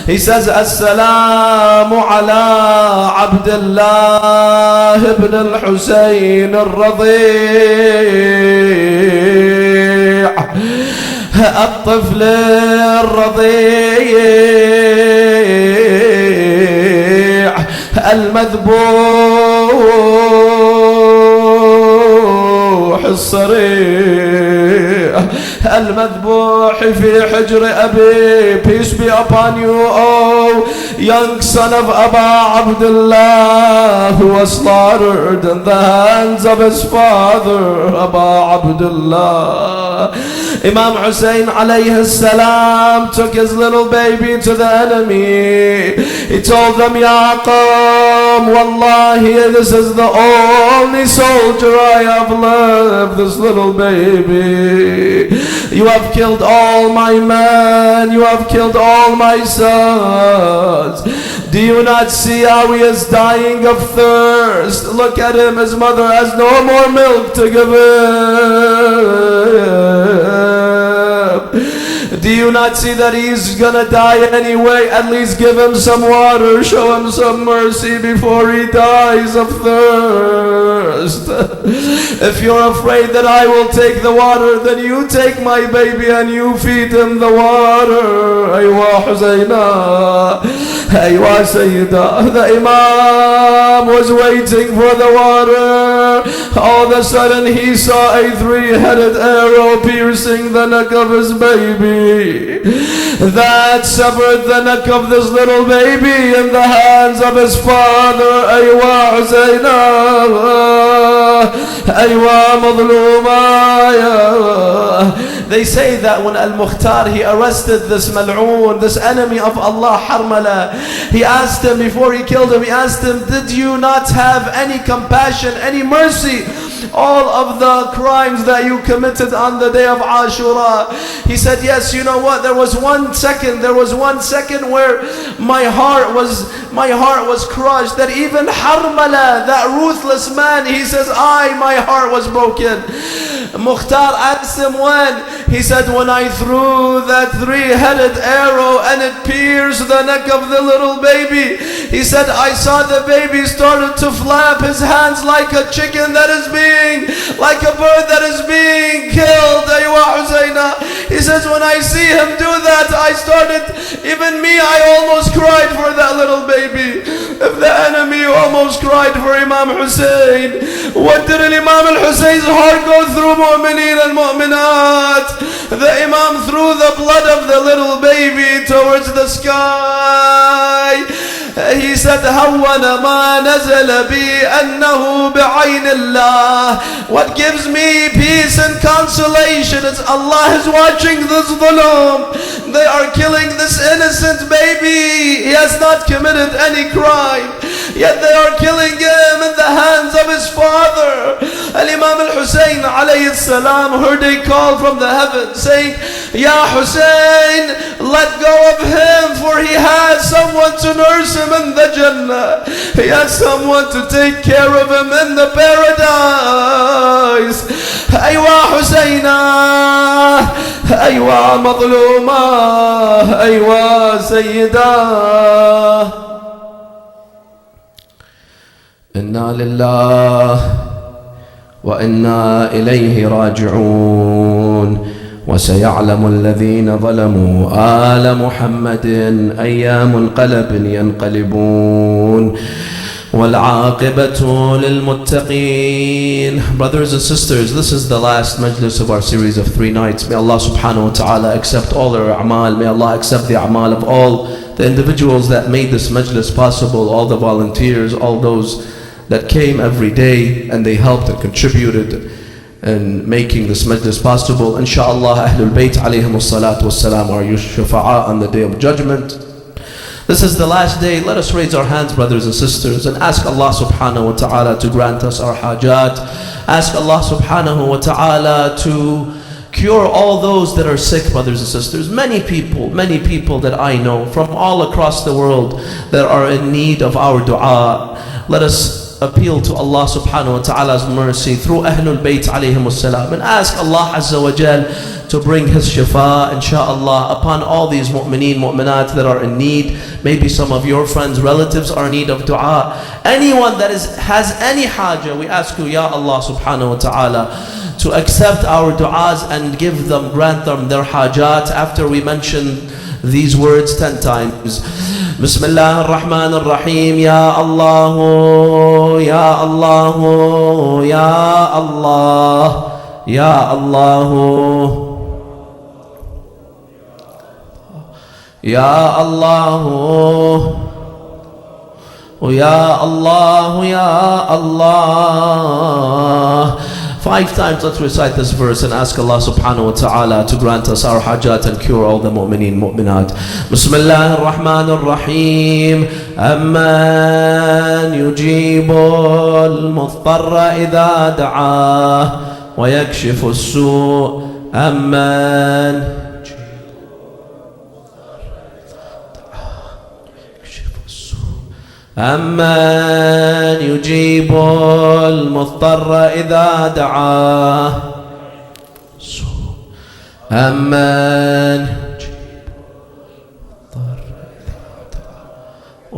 He says, As-salamu ala Abdullah ibn al-Hussein al-Radhi'. الطفل الرضيع المذبوح الصريح المذبوح في حجر أبي. Peace be upon you, O young son of Aba Abdullah, who was slaughtered in the hands of his father, Aba Abdullah. Imam Hussein alayhi salam took his little baby to the enemy. He told them, Ya Qawm, Wallahi, this is the only soldier I have left, this little baby. You have killed all my men, you have killed all my sons. Do you not see how he is dying of thirst? Look at him, his mother has no more milk to give him. Do Do you not see that he's gonna die anyway? At least give him some water, show him some mercy before he dies of thirst. If you're afraid that I will take the water, then you take my baby and you feed him the water. Aywa Husayna, aywa Sayyida. The Imam was waiting for the water. All of a sudden he saw a three-headed arrow piercing the neck of his baby. That severed the neck of this little baby in the hands of his father. Aywa Husayna, aywa Madluma. They say that when Al-Mukhtar, he arrested this mal'oon, this enemy of Allah, Harmala, he asked him, before he killed him, he asked him, did you not have any compassion, any mercy? All of the crimes that you committed on the day of Ashura. He said, yes, you know what, there was 1 second where my heart was crushed, that even Harmala, that ruthless man, he says, my heart was broken. Mukhtar asked him when. He said, when I threw that three-headed arrow and it pierced the neck of the little baby. He said, I saw the baby started to flap his hands like a chicken that is like a bird that is being killed. Aywa Husayna. He says, when I see him do that, even me, I almost cried for that little baby. If the enemy almost cried for Imam Hussein, what did Imam al-Hussein's heart go through, mu'mineen and mu'minat? The Imam threw the blood of the little baby towards the sky. He said, هَوَّنَ مَا نَزَلَ بِي أَنَّهُ بِعَيْنِ اللَّهِ. What gives me peace and consolation is Allah is watching this dhulum. They are killing this innocent baby. He has not committed any crime, yet they are killing him in the hands of his father. Al-Imam al-Hussein alayhi salam heard a call from the heavens saying, Ya Hussein, let go of him, for he has someone to nurse him in the Jannah. He has someone to take care of him in the paradise. Aywa Husayna, aywa Madluma, aywa Sayyida. Inna lillah وإنا إليه راجعون وسيعلم الذين ظلموا آل محمد أي منقلب ينقلبون والعاقبة للمتقين. Brothers and sisters, this is the last majlis of our series of 3 nights. May Allah subhanahu wa ta'ala accept all our a'mal. May Allah accept the a'mal of all the individuals that made this majlis possible, all the volunteers, all those that came every day and they helped and contributed in making this majlis possible. Inshallah, Ahlul Bayt alayhimus salatu wassalam are your shafa'a on the day of judgment. This is the last day. Let us raise our hands, brothers and sisters, and ask Allah subhanahu wa ta'ala to grant us our hajat. Ask Allah subhanahu wa ta'ala to cure all those that are sick, brothers and sisters. Many people that I know from all across the world that are in need of our dua. Let us appeal to Allah subhanahu wa ta'ala's mercy through Ahlul Bayt alayhimus salam and ask Allah Azza wa Jal to bring His shifa insha'Allah upon all these mu'mineen, mu'minat that are in need. Maybe some of your friends, relatives are in need of dua. Anyone that has any haja, we ask you, Ya Allah subhanahu wa ta'ala, to accept our du'as and grant them their hajat after we mention these words 10 times. Bismillah ar-Rahman ar-Rahim. Ya Allah, Ya Allah, Ya Allah, Ya Allah, Ya Allah, Ya Allah, Ya Allah. 5 times let's recite this verse and ask Allah subhanahu wa ta'ala to grant us our hajat and cure all the mu'mineen, mu'minat. Bismillah ar-Rahman ar-Rahim. Amman yujibu al-mudtarra idha da'ah wa yakshifu as-su'. Amman أمن يجيب المضطر إذا دعاه أمن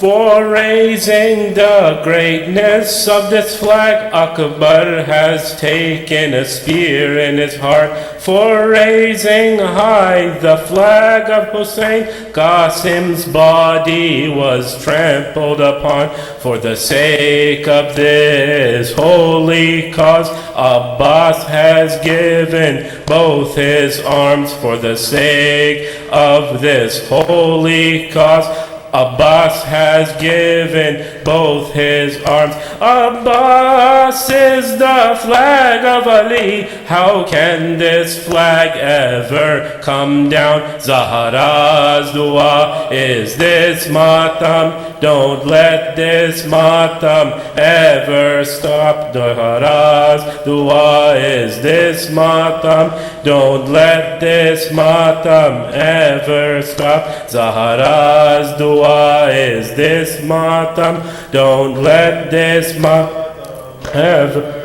For raising the greatness of this flag, Akbar has taken a spear in his heart. For raising high the flag of Hussein, Qasim's body was trampled upon. For the sake of this holy cause, Abbas has given both his arms. For the sake of this holy cause, Abbas has given both his arms. Abbas is the flag of Ali. How can this flag ever come down? Zahra's dua is this matam. Don't let this matam ever stop. Zahra's dua is this matam. Don't let this matam ever stop. Zahra's dua is this matam. Don't let this matam ever.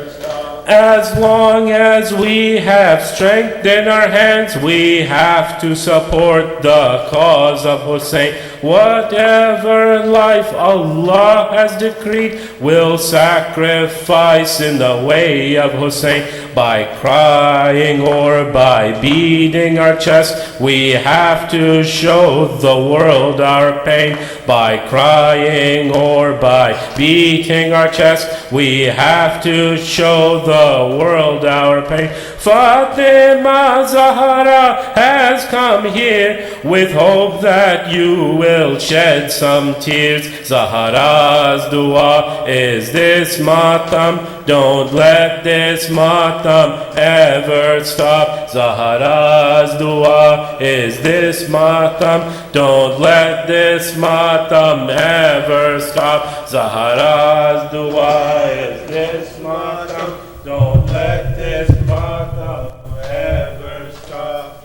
As long as we have strength in our hands, we have to support the cause of Hussein. Whatever life Allah has decreed, we'll sacrifice in the way of Hussein. By crying or by beating our chest, we have to show the world our pain. By crying or by beating our chest, we have to show the world our pain. Fatima Zahra has come here with hope that you will shed some tears. Zahra's dua is this matam. Don't let this matam ever stop. Zahra's dua is this matam. Don't let this matam ever stop. Zahra's dua is this matam. Don't let this matam ever stop.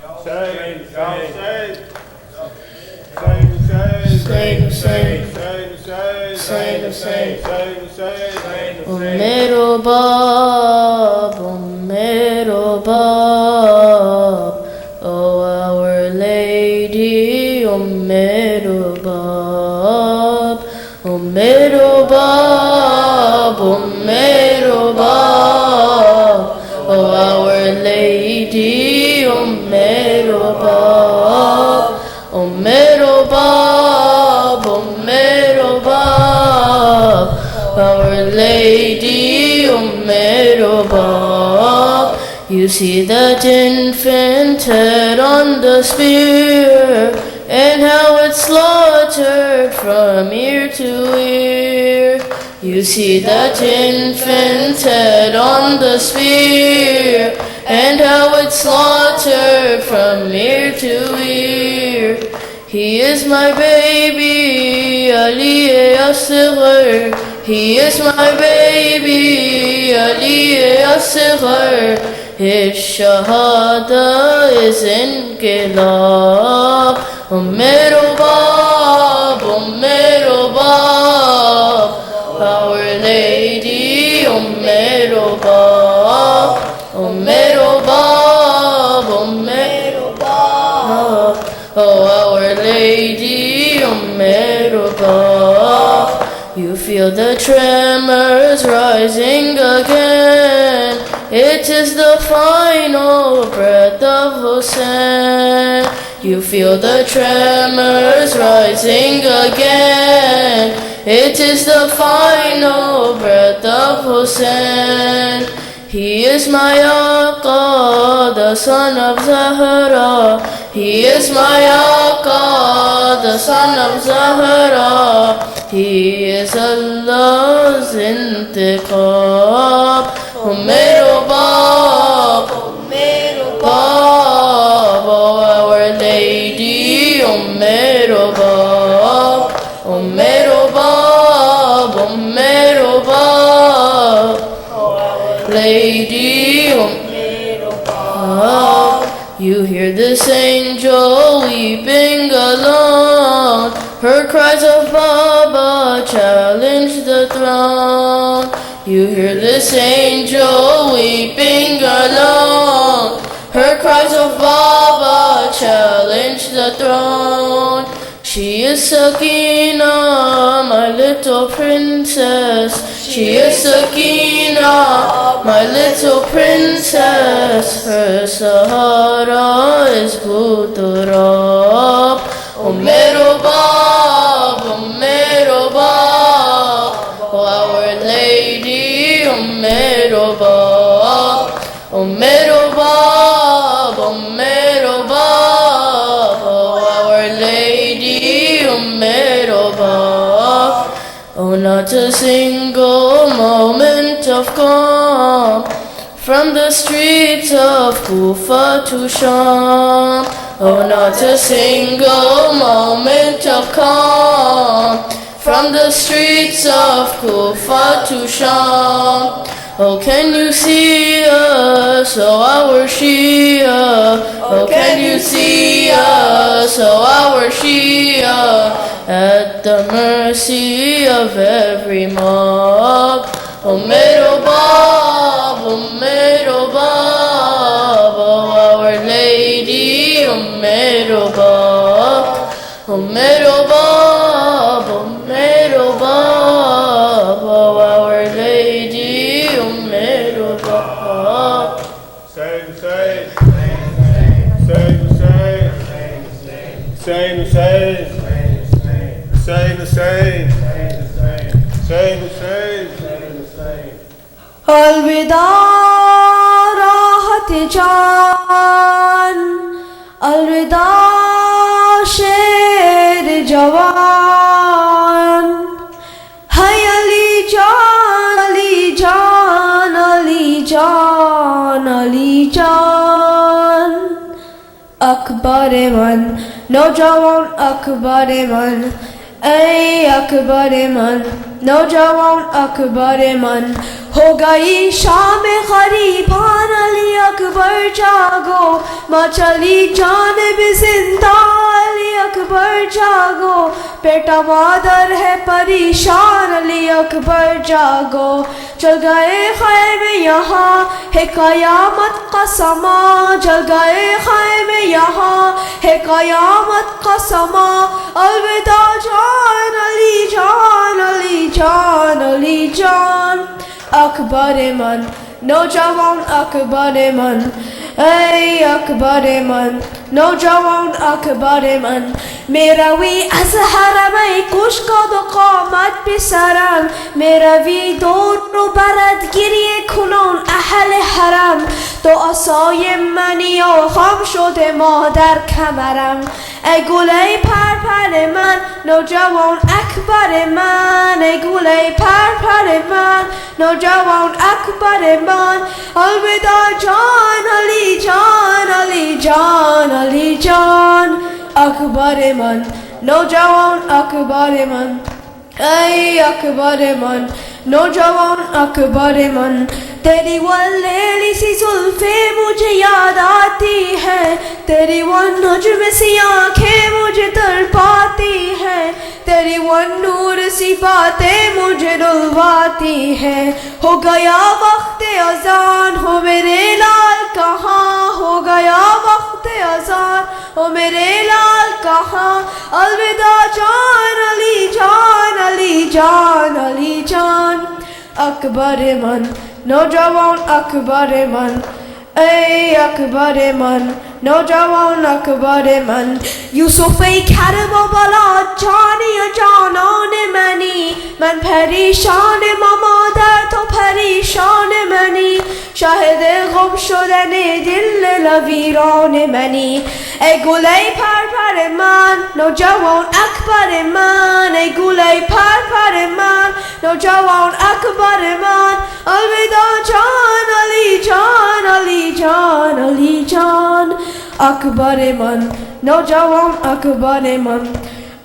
Say, say, say, Ummero Bab, oh Our Lady, Ummero Bab, Ummero Bab, oh Our Lady, Ummero Bab, Ummero Bab, Our Lady, Ummero Bab. You see that infant head on the spear, and how it's slaughtered from ear to ear. You see that infant head on the spear, and how it's slaughtered from ear to ear. He is my baby, Ali Asghar. He is my baby, Ali Asghar. His shahada is inqilab. Ummero Bab, Our Lady, Ummero Bab, oh Our Lady, Ummero Bab. You feel the tremors rising again. It is the final breath of Hussein. You feel the tremors rising again. It is the final breath of Hussein. He is my Aqa, the son of Zahra. He is my Aqa, the son of Zahra. He is Allah's intiqab. Ummero Bab, oh Our Lady, Ummero Bab, Lady, Ummero Bab. You hear this angel weeping alone. Her cries of Baba challenge the throne. You hear this angel weeping alone. Her cries of Baba challenge the throne. She is Sakina, my little princess. She is Sakina, my little princess. Her Sahara is Bhuturab. Oh mero Bab, oh Our Lady, oh mero Bab, oh mero Bab, oh Our Lady, oh mero Bab. Oh, not a single moment of calm from the streets of Kufa to Sham. Oh, not a single moment of calm from the streets of Kufa to Sham. Oh, can you see us, oh our Shia? Oh, can you see us, oh our Shia? At the mercy of every mob. Oh, mero Bab, oh Our Lady, oh mero Bab, oh mero Bab, oh Our Lady, oh mero Bab. Say Hussein. Say Hussein. Say Hussein. Say Hussein. Say Hussein. अलविदा राहत जान, अलविदा शेर जवान, है अली जान, अली जान, अली जान, अली जान. अकबर मन, नौजवान अकबर मन, ऐ अकबर मन, नौजवान अकबर मन. हो गई शाम गरीबान, अली अकबर जागो, मचली जानिब जिंदा, अली अकबर जागो. बेटा मादर है परेशान, अली अकबर जागो. चल गए खैमे यहाँ है कयामत का समा, चल गए खैमे यहाँ है कयामत का समा. अलविदा जान, अली जान, अली जान, अली जान. अकबर मन, नौजवान अकबर मन, ऐ अकबर मन, नौजवान अकबर मन. मेरावी از حرمه کوش کد و قامت بسرم، میروی دور رو برد گریه کنون اهل حرم. تو عصای منی و خام شده مادر کمرم. ای گله پرپر من، نوجوان اکبر من. ای گله پرپر من، نوجوان اکبر من. الوداع جان، علی جان، علی جان، علی جان. اکبر من، نوجوان اکبر من، ای اکبر من، نوجوان اکبر من. तेरी वो लेली सी जुल्फे मुझे याद आती है, तेरी वो नज्म सी आंखें मुझे तड़पाती है, तेरी वो नूर सी बातें मुझे रुलवाती है. हो गया वक्त अजान, हो मेरे लाल कहाँ, हो गया वक्त अजान, हो मेरे लाल कहाँ. अलविदा जान, अली जान, अली जान, अली जान. अकबर मन, नौजवान अकबर मन, ey अकबर मन, नौजवान अकबर मन. यूसुफ करम و بلا جانی و جانان منی، من پریشان مادر تو پریشان منی. شاهد غم شدن دل لویران منی. ای گله پرپر من، نوجوان اکبر من. ای گله پرپر من، نوجوان اکبر من. الوداع جان، علی جان، علی جان، علی جان. اکبر من، نوجوان اکبر من،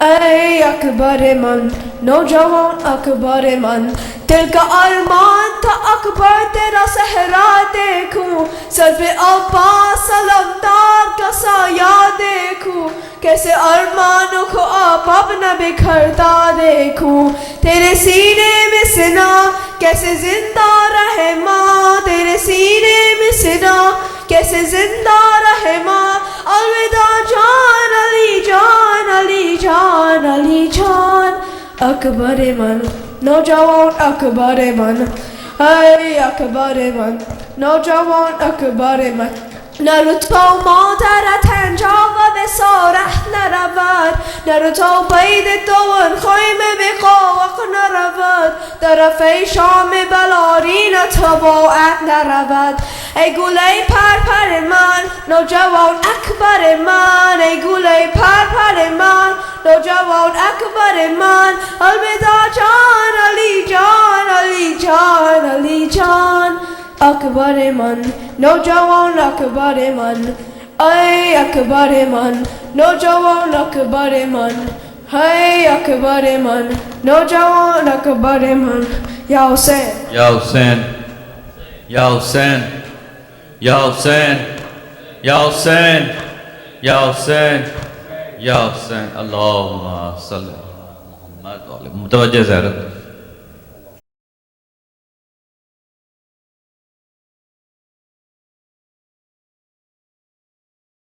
ای اکبر من، نوجوان اکبر من. دل کا ارمان تھا اکبر تیرا صحرا دیکھوں، سر پہ عباس علمدار کا سایہ دیکھوں. कैसे अरमानों को आप अपना बिखरता देखूं. तेरे सीने में सिना कैसे जिंदा रहे माँ, तेरे सीने में सिना कैसे जिंदा रहे माँ. अलविदा जान, अली जान, Ali John, Ali John. Akbar man, no jawon Akbar man. Hey Akbar man, no jawon Akbar man. نرد با مادرت انجام به سارح نرود نرو تا بید دون خیمه به قاوق نرود طرف شام بلارین تباعت نرود ای گوله پر من نوجوان اکبر من ای گوله پر من نوجوان اکبر من الوداع جان علی جان علی جان علی جان اکبر من نوجوان اکبر من ای اکبر من نوجوان اکبر من ای اکبر من نوجوان اکبر من یا حسین Ya Hussein, Ya Hussein, Ya Hussein, Ya Hussein, Ya Hussein, Ya Hussein. Allahumma salli ala Muhammad wa ali. Mutawajjih Zahra.